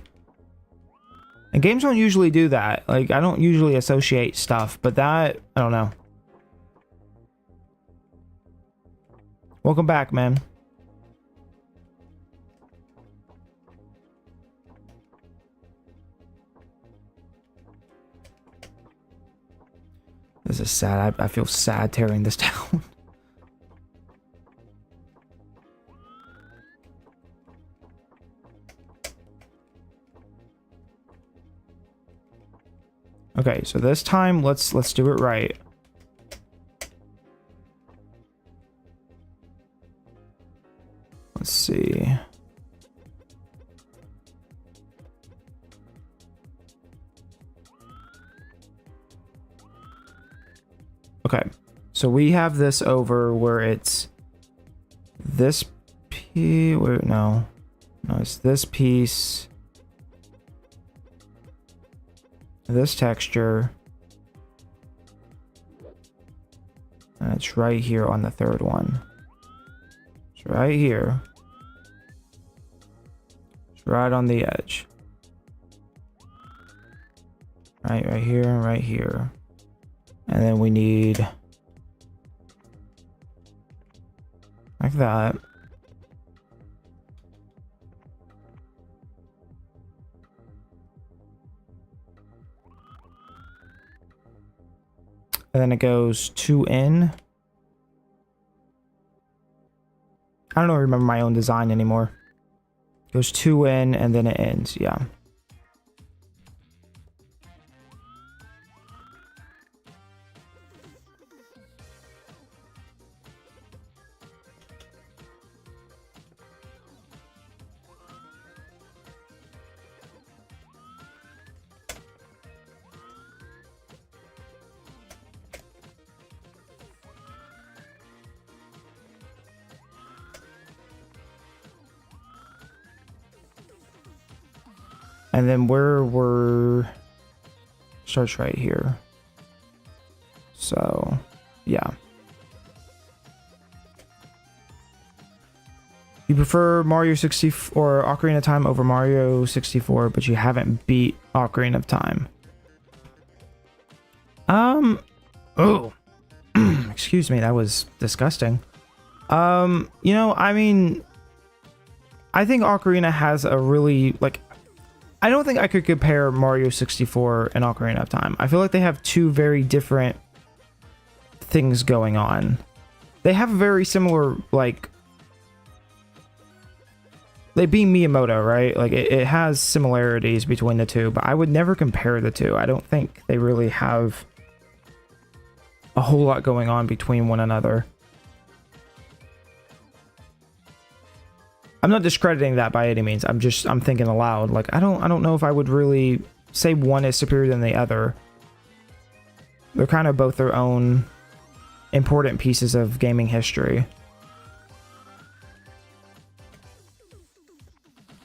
And games don't usually do that. Like, I don't usually associate stuff, but that, I don't know. Welcome back, man. This is sad. I feel sad tearing this down. Okay, so this time let's do it right. Let's see. Okay, so we have this over where it's this piece. No, it's this piece. This texture. And it's right here on the third one. It's right here. It's right on the edge. Right here and right here. And then we need like that. And then it goes 2 in. I don't remember my own design anymore. It goes 2 in and then it ends, yeah. And then we're starts right here. So, yeah. You prefer Mario 64 or Ocarina of Time over Mario 64, but you haven't beat Ocarina of Time. Oh. Excuse me, that was disgusting. You know, I mean, I think Ocarina has a really, like, I don't think I could compare Mario 64 and Ocarina of Time. I feel like they have two very different things going on. They have a very similar, like, they being Miyamoto, right? Like, it has similarities between the two, but I would never compare the two. I don't think they really have a whole lot going on between one another. I'm not discrediting that by any means. I'm thinking aloud. Like, I don't know if I would really say one is superior than the other. They're kind of both their own important pieces of gaming history.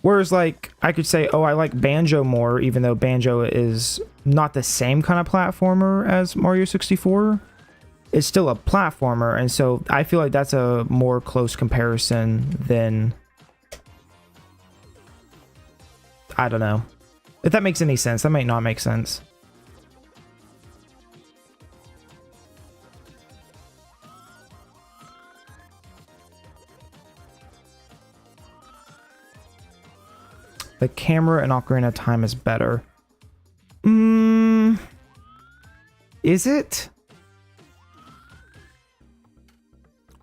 Whereas, like, I could say, oh, I like Banjo more, even though Banjo is not the same kind of platformer as Mario 64. It's still a platformer, and so I feel like that's a more close comparison than... I don't know. If that makes any sense. That might not make sense. The camera in Ocarina of Time is better. Is it?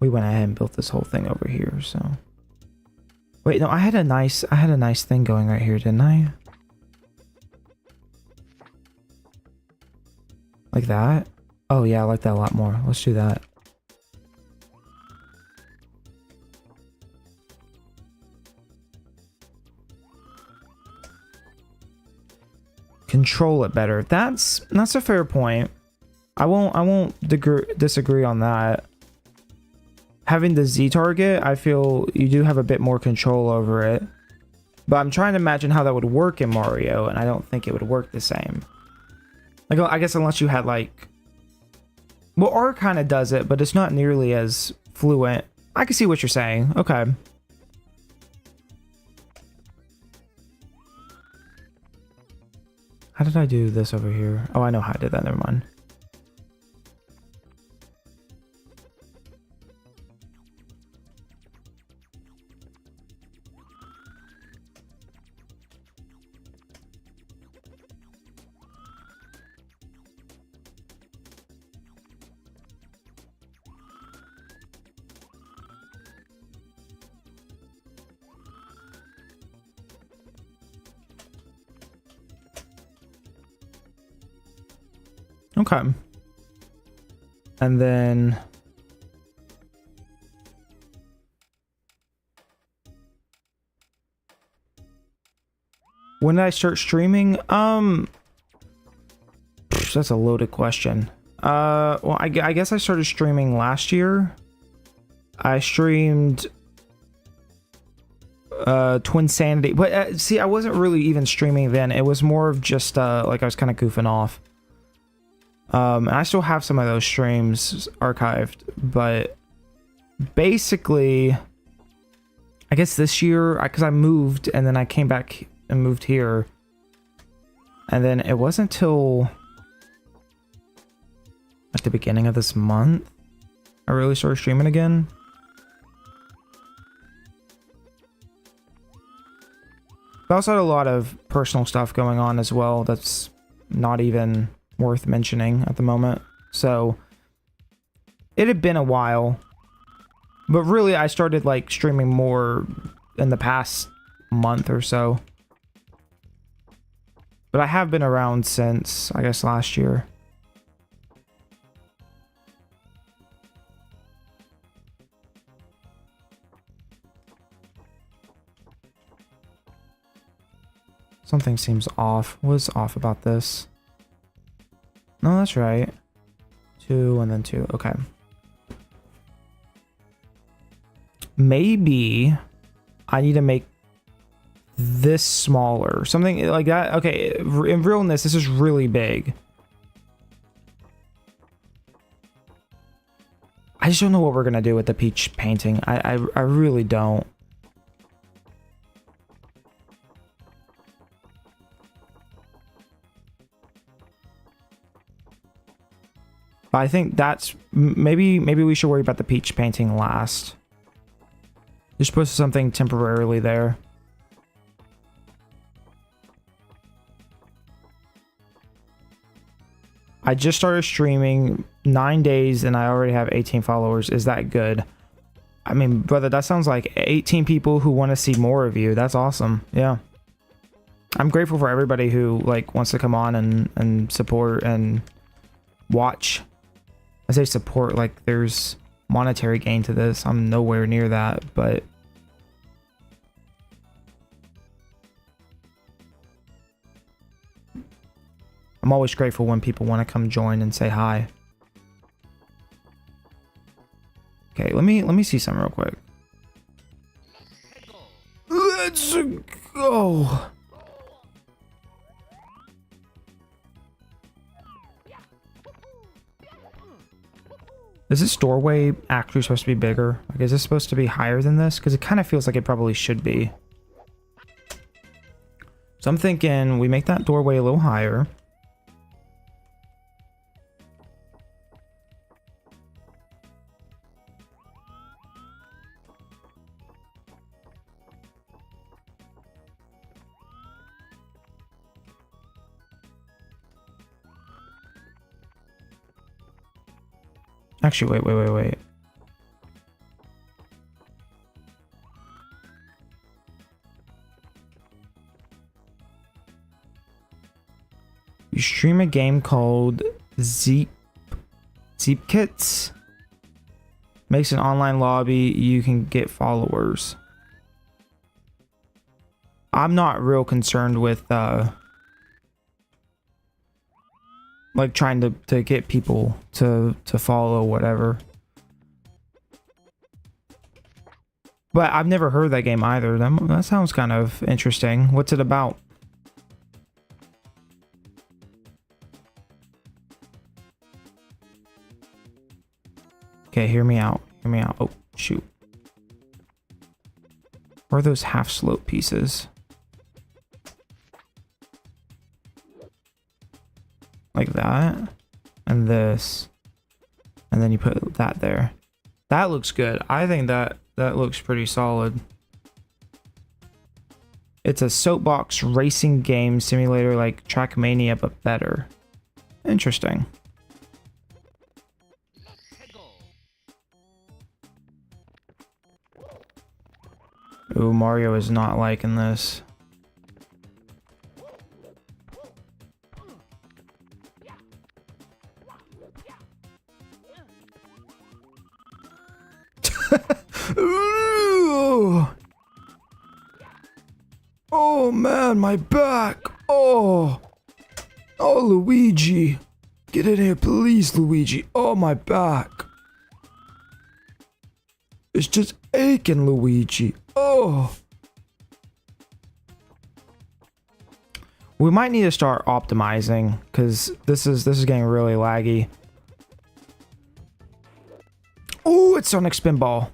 We went ahead and built this whole thing over here, so. Wait, no, I had a nice thing going right here, didn't I? Like that? Oh yeah, I like that a lot more. Let's do that. Control it better. That's a fair point. I won't disagree on that. Having the Z target, I feel you do have a bit more control over it. But I'm trying to imagine how that would work in Mario, and I don't think it would work the same. Like, I guess unless you had like... Well, R kind of does it, but it's not nearly as fluent. I can see what you're saying. Okay. How did I do this over here? Oh, I know how I did that. Never mind. Okay. And then... When did I start streaming? That's a loaded question. Well, I guess I started streaming last year. I streamed Twin Sanity, but see, I wasn't really even streaming then. It was more of just like I was kind of goofing off. And I still have some of those streams archived, but basically, I guess this year, because I moved and then I came back and moved here, and then it wasn't till at the beginning of this month I really started streaming again. I also had a lot of personal stuff going on as well that's not even worth mentioning at the moment. So it had been a while, but really I started like streaming more in the past month or so. But I have been around since, I guess, last year. Something seems off. What is off about this? No, that's right. 2 and then 2. Okay. Maybe I need to make this smaller. Something like that. Okay, in realness, this is really big. I just don't know what we're gonna do with the peach painting. I really don't. I think that's maybe we should worry about the peach painting last. Just put something temporarily there. I just started streaming 9 days and I already have 18 followers. Is that good? I mean, brother, that sounds like 18 people who want to see more of you. That's awesome. Yeah. I'm grateful for everybody who like wants to come on and support and watch. I say support like there's monetary gain to this. I'm nowhere near that, but I'm always grateful when people want to come join and say hi. Okay, let me see something real quick. Let's go. Is this doorway actually supposed to be bigger? Like, is this supposed to be higher than this? Because it kind of feels like it probably should be. So I'm thinking we make that doorway a little higher. Actually, wait. You stream a game called Zeep Kits. Makes an online lobby. You can get followers. I'm not real concerned with like trying to get people to follow whatever. But I've never heard that game either. That sounds kind of interesting. What's it about? Okay, hear me out. Hear me out. Oh, shoot. Where are those half slope pieces? Like that. And this. And then you put that there. That looks good. I think that looks pretty solid. It's a soapbox racing game simulator like Trackmania, but better. Interesting. Ooh, Mario is not liking this. Ooh. Oh man, my back. Oh, Luigi. Get in here, please, Luigi. Oh, my back. It's just aching, Luigi. Oh. We might need to start optimizing because this is getting really laggy. Oh, it's Sonic Spinball.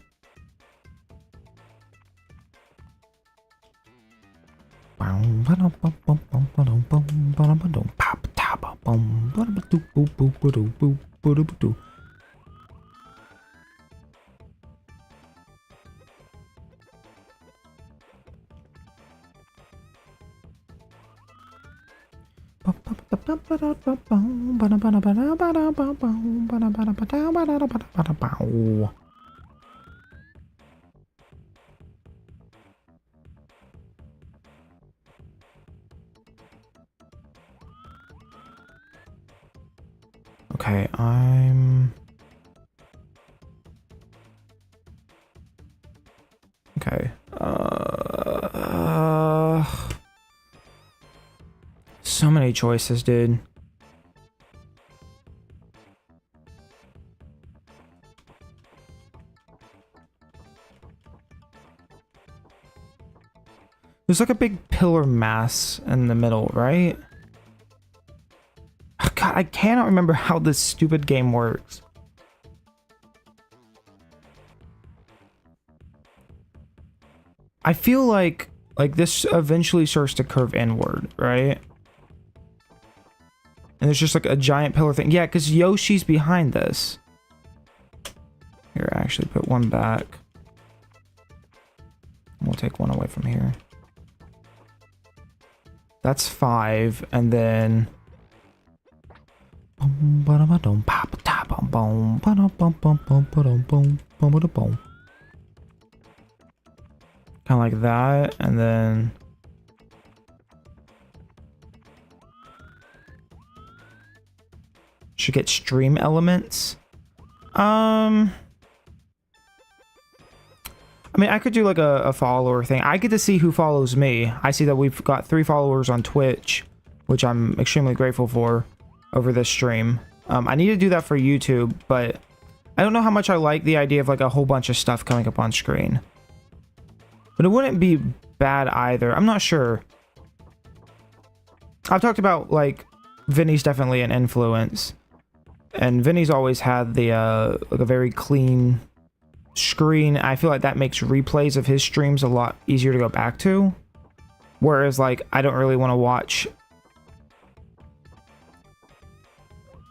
Okay, okay. So many choices, dude. There's like a big pillar mass in the middle, right? God, I cannot remember how this stupid game works. I feel like this eventually starts to curve inward, right? And there's just like a giant pillar thing. Yeah, because Yoshi's behind this. Here, actually put one back. We'll take one away from here. That's 5, and then... Kind of like that, and then... Should get stream elements. I mean, I could do like a follower thing. I get to see who follows me. I see that we've got 3 followers on Twitch, which I'm extremely grateful for over this stream. I need to do that for YouTube, but I don't know how much I like the idea of like a whole bunch of stuff coming up on screen. But it wouldn't be bad either. I'm not sure. I've talked about like Vinny's definitely an influence, and Vinny's always had the like a very clean screen. I feel like that makes replays of his streams a lot easier to go back to, whereas like I don't really want to watch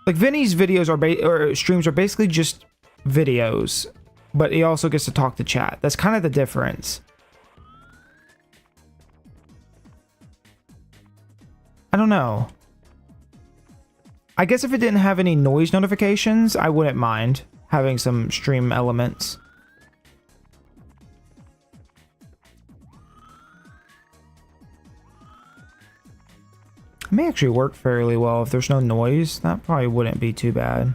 like Vinny's videos or streams are basically just videos, but he also gets to talk to chat. That's kind of the difference. I don't know. I guess if it didn't have any noise notifications, I wouldn't mind having some stream elements. may actually work fairly well if there's no noise. That probably wouldn't be too bad.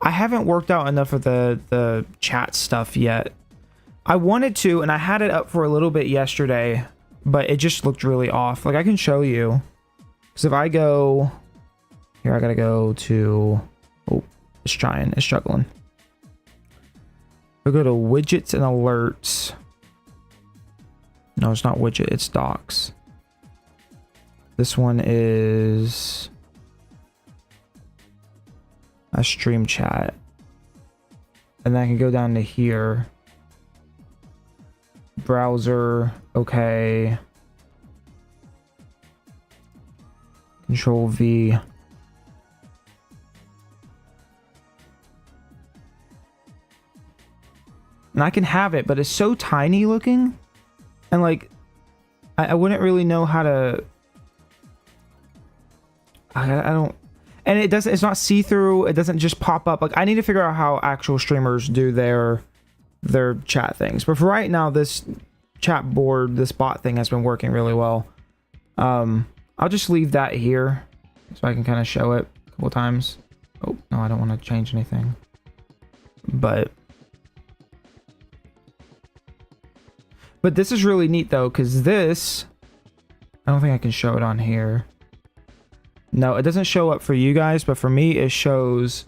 I haven't worked out enough of the chat stuff yet. I wanted to, and I had it up for a little bit yesterday, but it just looked really off. Like, I can show you. Because if I go... Here, I gotta go to... Oh, it's trying. It's struggling. We'll go to widgets and alerts. No, it's not widget. It's docs. This one is... a stream chat. And then I can go down to here. Browser, okay. Control V. And I can have it, but it's so tiny looking. And like, I wouldn't really know how to... I don't... And it doesn't, it's not see-through. It doesn't just pop up. Like, I need to figure out how actual streamers do their chat things. But for right now, this chat board, this bot thing has been working really well. I'll just leave that here so I can kind of show it a couple times. Oh, no, I don't want to change anything. But this is really neat though, because this, I don't think I can show it on here. No, it doesn't show up for you guys, but for me, it shows,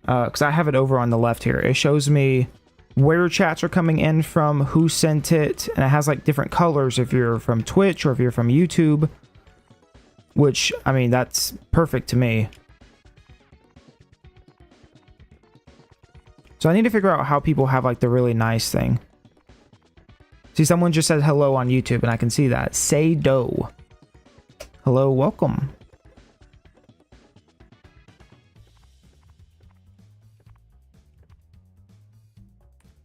because I have it over on the left here. It shows me where chats are coming in from, who sent it, and it has like different colors if you're from Twitch or if you're from YouTube, which, I mean, that's perfect to me. So I need to figure out how people have like the really nice thing. See, someone just said hello on YouTube, and I can see that. Say do. Hello, welcome.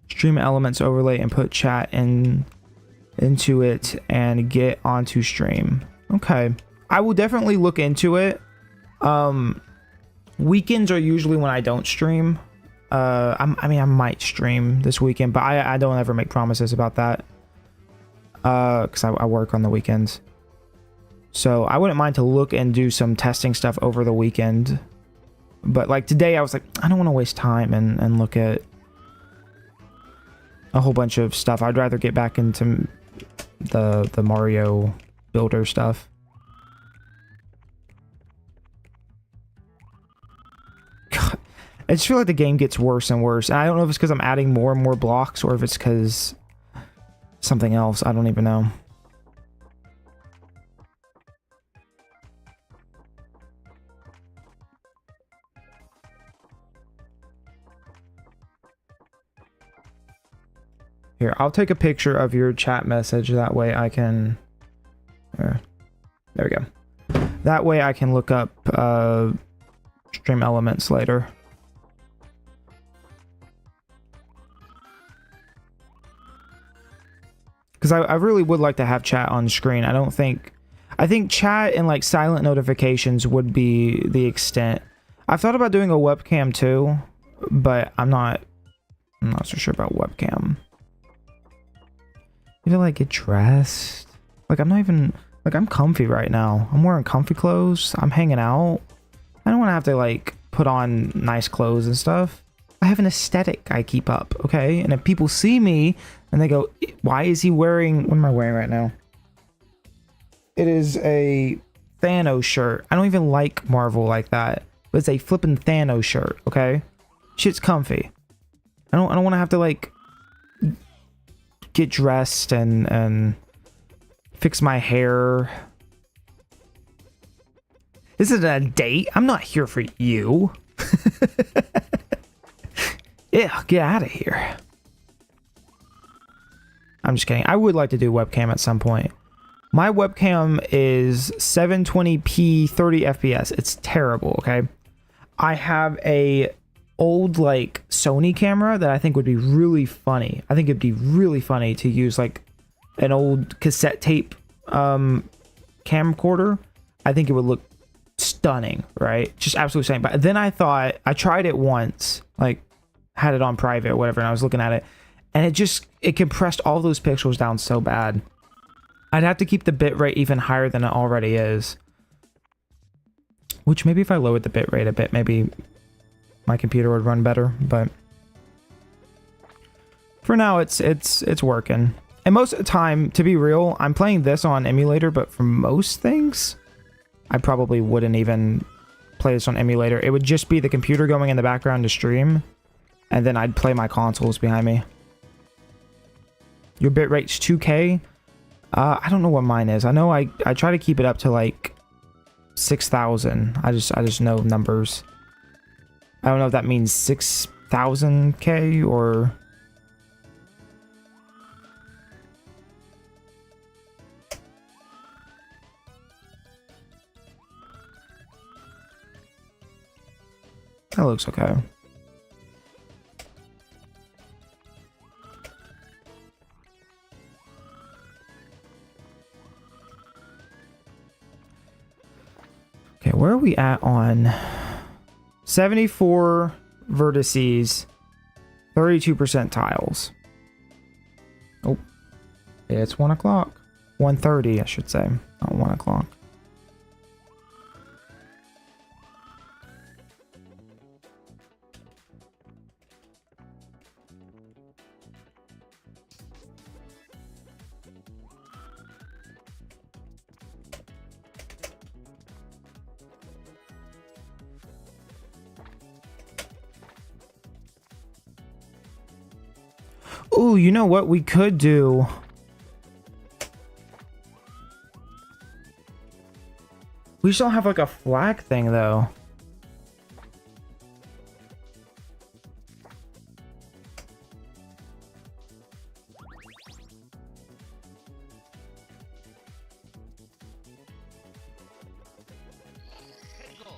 Stream elements overlay and put chat into it and get onto stream. Okay, I will definitely look into it. Weekends are usually when I don't stream. I mean, I might stream this weekend, but I don't ever make promises about that. Because I work on the weekends. So I wouldn't mind to look and do some testing stuff over the weekend. But like today, I was like, I don't want to waste time and look at a whole bunch of stuff. I'd rather get back into the Mario builder stuff. God, I just feel like the game gets worse and worse. And I don't know if it's because I'm adding more and more blocks or if it's because something else. I don't even know. Here, I'll take a picture of your chat message. That way I can... there we go. That way I can look up stream elements later. Because I really would like to have chat on screen. I think chat and like silent notifications would be the extent. I've thought about doing a webcam too, but I'm not so sure about webcam. You know, like get dressed. Like I'm not even, like I'm comfy right now. I'm wearing comfy clothes. I'm hanging out. I don't want to have to like put on nice clothes and stuff. I have an aesthetic I keep up, okay? And if people see me and they go, why is he wearing, what am I wearing right now? It is a Thanos shirt. I don't even like Marvel like that, but it's a flippin' Thanos shirt, okay? Shit's comfy. I don't want to have to like get dressed and fix my hair. This isn't a date. I'm not here for you. Yeah, get out of here. I'm just kidding. I would like to do webcam at some point. My webcam is 720p 30 FPS. It's terrible, okay? I have a old like Sony camera that I think would be really funny. I think it'd be really funny to use like an old cassette tape camcorder. I think it would look stunning, right? Just absolutely stunning. But then I thought, I tried it once, like had it on private or whatever, and I was looking at it, and it compressed all those pixels down so bad. I'd have to keep the bitrate even higher than it already is. Which maybe if I lowered the bitrate a bit, maybe my computer would run better, but for now it's working. And most of the time, to be real, I'm playing this on emulator, but for most things, I probably wouldn't even play this on emulator. It would just be the computer going in the background to stream, and then I'd play my consoles behind me. Your bitrate's 2K? I don't know what mine is. I know I try to keep it up to like 6,000. I just know numbers. I don't know if that means 6,000K or... That looks okay. Okay, where are we at on 74 vertices, 32% tiles? Oh, it's 1 o'clock. 1:30, I should say, not 1 o'clock. Ooh, you know what we could do? We still have like a flag thing though.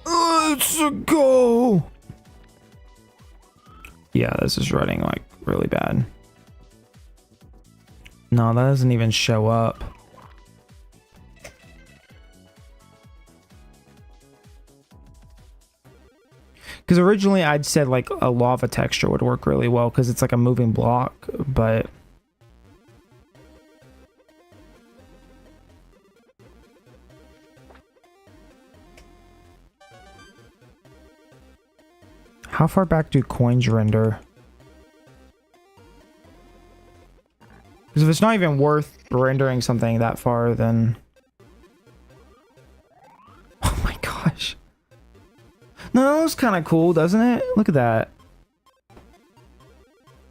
Let's go. Yeah, this is running like really bad. No, that doesn't even show up. Because originally I'd said like a lava texture would work really well because it's like a moving block, but... How far back do coins render? Because if it's not even worth rendering something that far, then... Oh my gosh. No, that looks kind of cool, doesn't it? Look at that.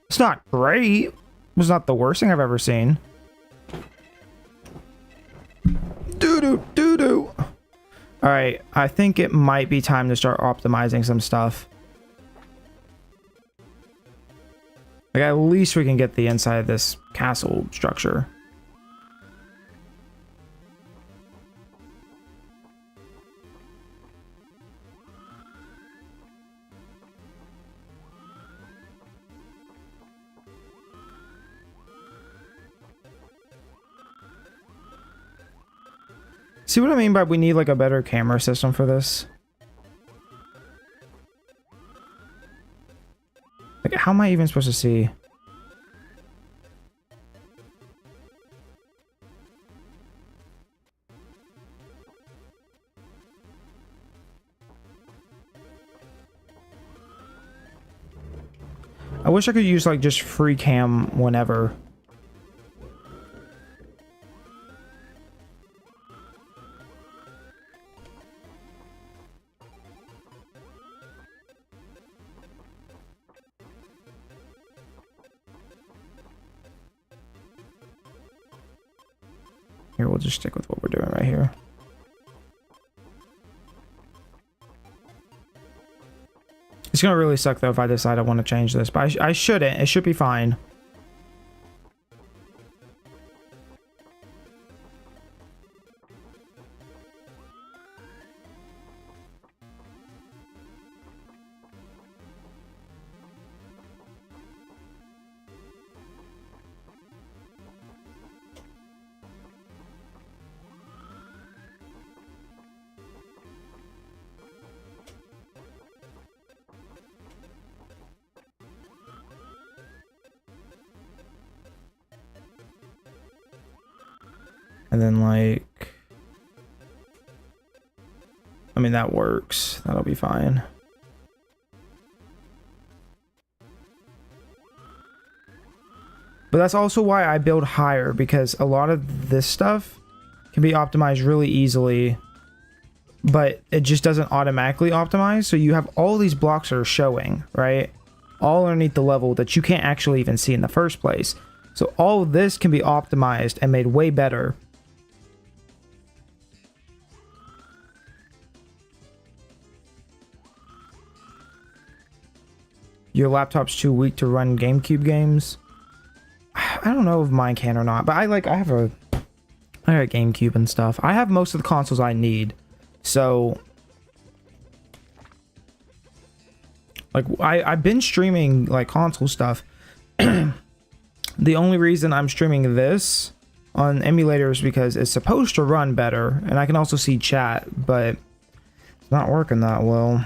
It's not great. It's not the worst thing I've ever seen. Doo-doo, doo-doo. Alright, I think it might be time to start optimizing some stuff. Like, at least we can get the inside of this castle structure. See what I mean by we need like a better camera system for this? Like, how am I even supposed to see? I wish I could use like just free cam whenever. Here, we'll just stick with what we're doing right here. It's gonna really suck though if I decide I want to change this, but I shouldn't. It should be fine. And then like, I mean, that works. That'll be fine. But that's also why I build higher, because a lot of this stuff can be optimized really easily, but it just doesn't automatically optimize. So you have all these blocks that are showing, right? All underneath the level that you can't actually even see in the first place. So all of this can be optimized and made way better. Your laptop's too weak to run GameCube games. I don't know if mine can or not, but I have a GameCube and stuff. I have most of the consoles I need. So like I've been streaming like console stuff. The only reason I'm streaming this on emulator is because it's supposed to run better, and I can also see chat, but it's not working that well.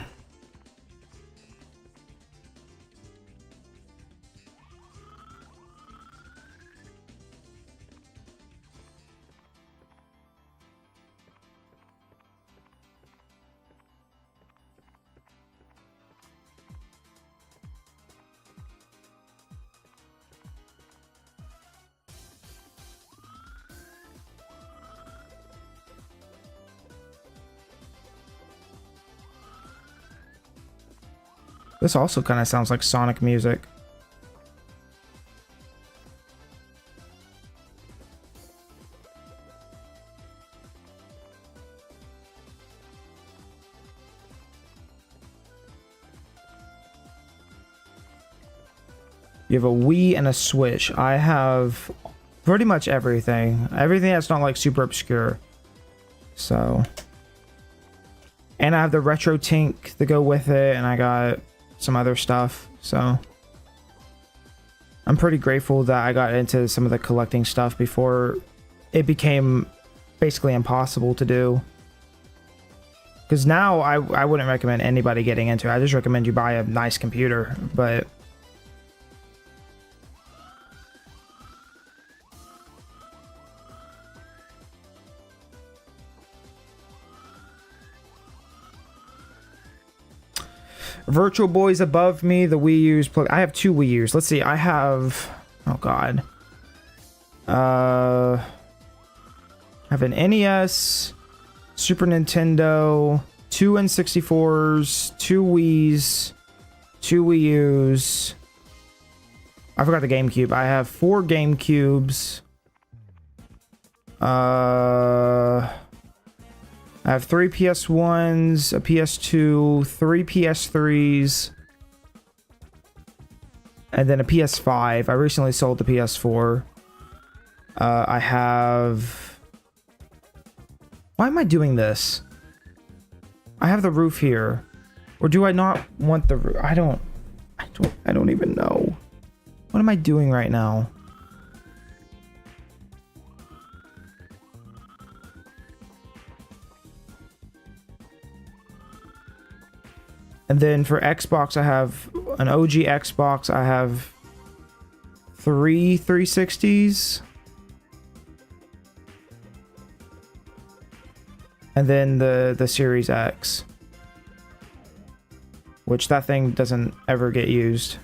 This also kind of sounds like Sonic music. You have a Wii and a Switch. I have pretty much everything. Everything that's not like super obscure. So. And I have the Retro Tink to go with it, and I got some other stuff. So I'm pretty grateful that I got into some of the collecting stuff before it became basically impossible to do. Because now I wouldn't recommend anybody getting into it. I just recommend you buy a nice computer. But Virtual Boy's above me. The Wii U's plug. I have two Wii U's. Let's see. I have. Oh God. I have an NES, Super Nintendo, two N64s, two Wii's, two Wii U's. I forgot the GameCube. I have 4 GameCubes. I have 3 PS1s, a PS2, 3 PS3s, and then a PS5. I recently sold the PS4. I have... Why am I doing this? I have the roof here. Or do I not want the roof? I don't even know. What am I doing right now? And then for Xbox, I have an OG Xbox. I have 3 360s. And then the Series X. Which that thing doesn't ever get used.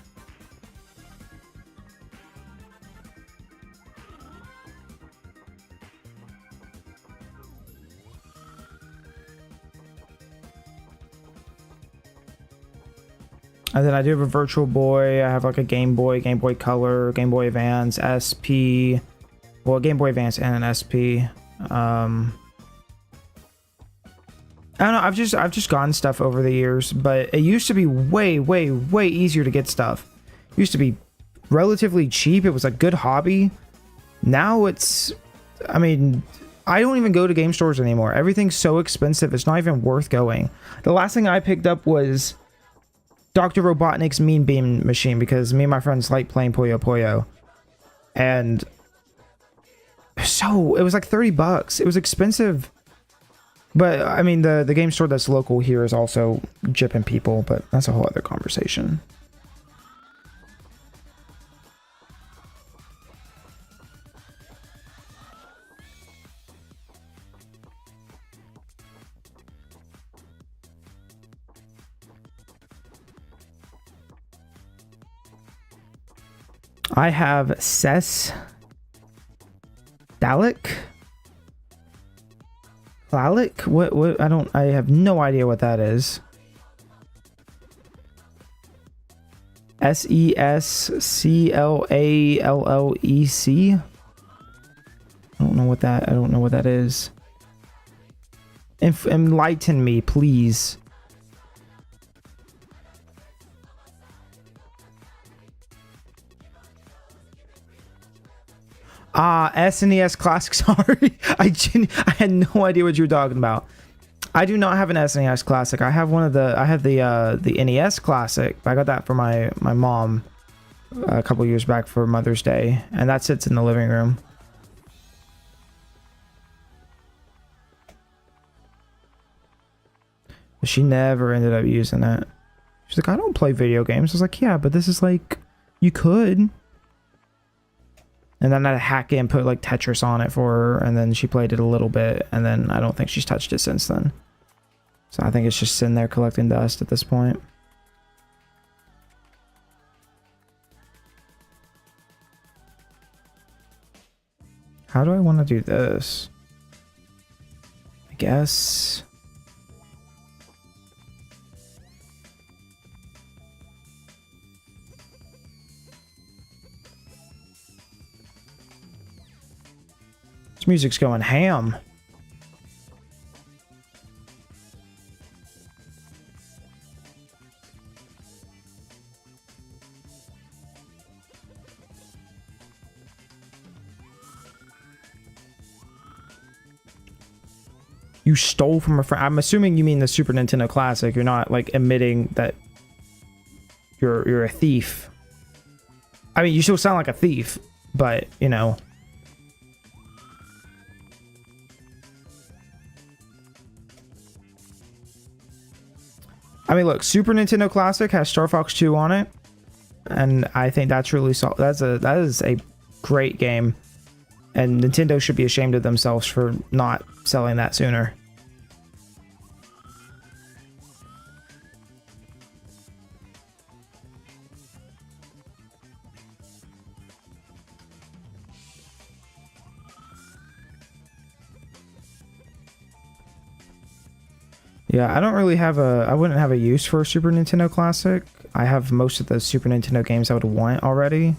And then I do have a Virtual Boy. I have like a Game Boy, Game Boy Color, Game Boy Advance, SP. Well, Game Boy Advance and an SP. I don't know. I've just gotten stuff over the years, but it used to be way easier to get stuff. It used to be relatively cheap. It was a good hobby. Now it's, I mean, I don't even go to game stores anymore. Everything's so expensive. It's not even worth going. The last thing I picked up was Dr. Robotnik's Mean Bean machine, because me and my friends like playing Puyo Puyo. And so it was like $30. It was expensive. But I mean, the game store that's local here is also gypping people, but that's a whole other conversation. I have Cess Dalek. Lalic? What I have no idea what that is. SESCLALLEC. I don't know what that is. Enlighten me, please. SNES Classic. Sorry, I had no idea what you were talking about. I do not have an SNES Classic. I have the NES Classic. I got that for my mom a couple years back for Mother's Day, and that sits in the living room. But she never ended up using it. She's like, I don't play video games. I was like, yeah, but this is like, you could. And then I had to hack it and put like Tetris on it for her, and then she played it a little bit, and then I don't think she's touched it since then. So I think it's just sitting there collecting dust at this point. How do I want to do this? I guess... This music's going ham. You stole from a friend. I'm assuming you mean the Super Nintendo Classic. You're not like admitting that you're a thief. I mean, you still sound like a thief, but you know. I mean, look, Super Nintendo Classic has Star Fox 2 on it, and I think that's really that is a great game, and Nintendo should be ashamed of themselves for not selling that sooner. Yeah, I don't really have I wouldn't have a use for a Super Nintendo Classic. I have most of the Super Nintendo games I would want already.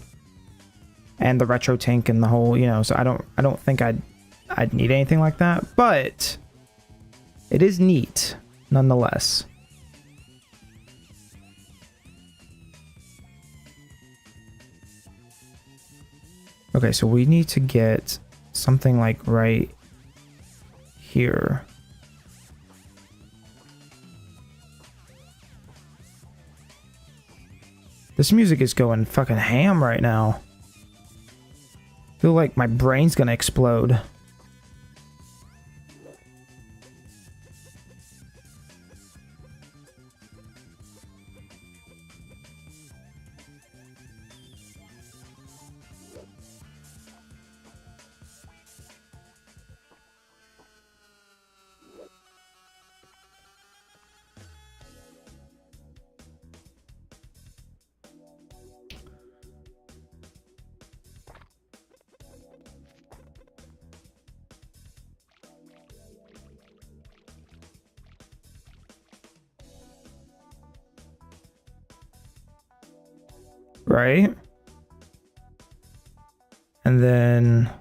And the Retro Tank and the whole, you know, so I don't think I'd need anything like that, but it is neat nonetheless. Okay, so we need to get something like right here. This music is going fucking ham right now. I feel like my brain's gonna explode. Right? And then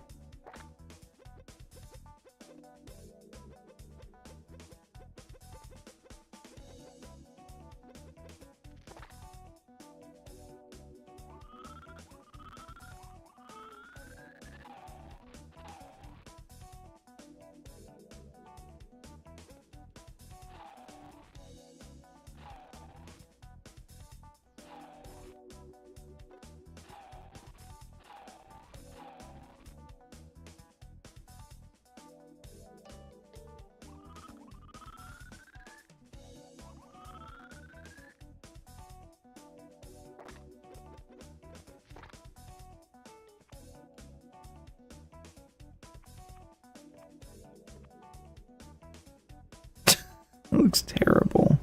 it looks terrible.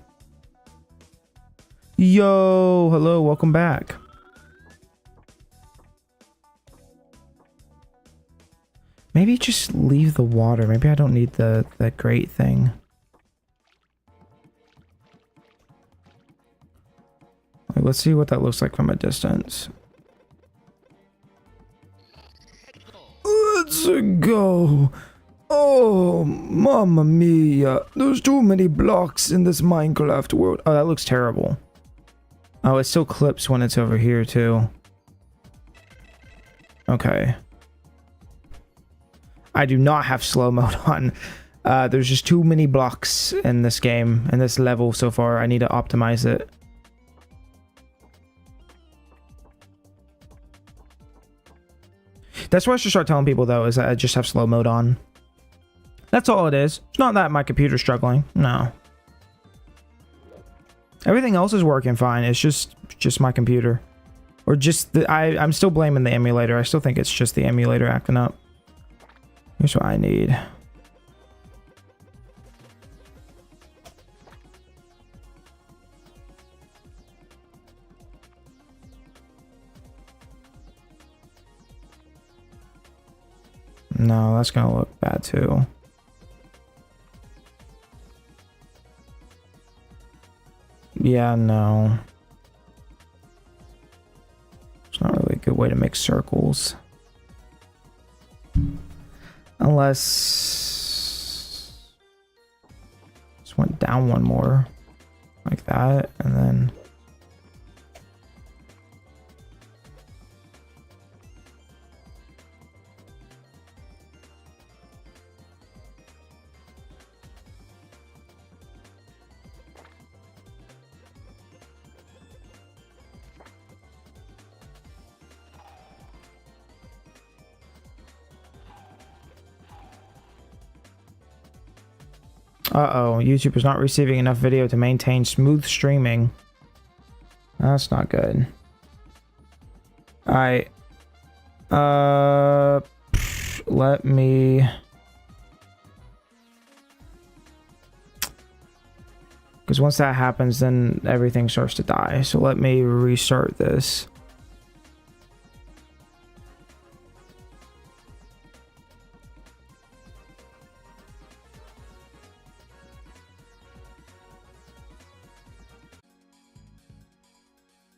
Yo, hello, welcome back. Maybe just leave the water. Maybe I don't need the grate thing. Like, let's see what that looks like from a distance. Let's go. Oh, mamma mia. There's too many blocks in this Minecraft world. Oh, that looks terrible. Oh, it still clips when it's over here, too. Okay. I do not have slow mode on. There's just too many blocks in this game, in this level so far. I need to optimize it. That's what I should start telling people, though, is that I just have slow mode on. That's all it is. It's not that my computer's struggling. No. Everything else is working fine. It's just my computer. Or just the... I'm still blaming the emulator. I still think it's just the emulator acting up. Here's what I need. No, that's gonna look bad too. Yeah, no. It's not really a good way to make circles. Unless... just went down one more. Like that, and then... Uh-oh, YouTube is not receiving enough video to maintain smooth streaming. That's not good. Alright. Let me... because once that happens, then everything starts to die. So let me restart this.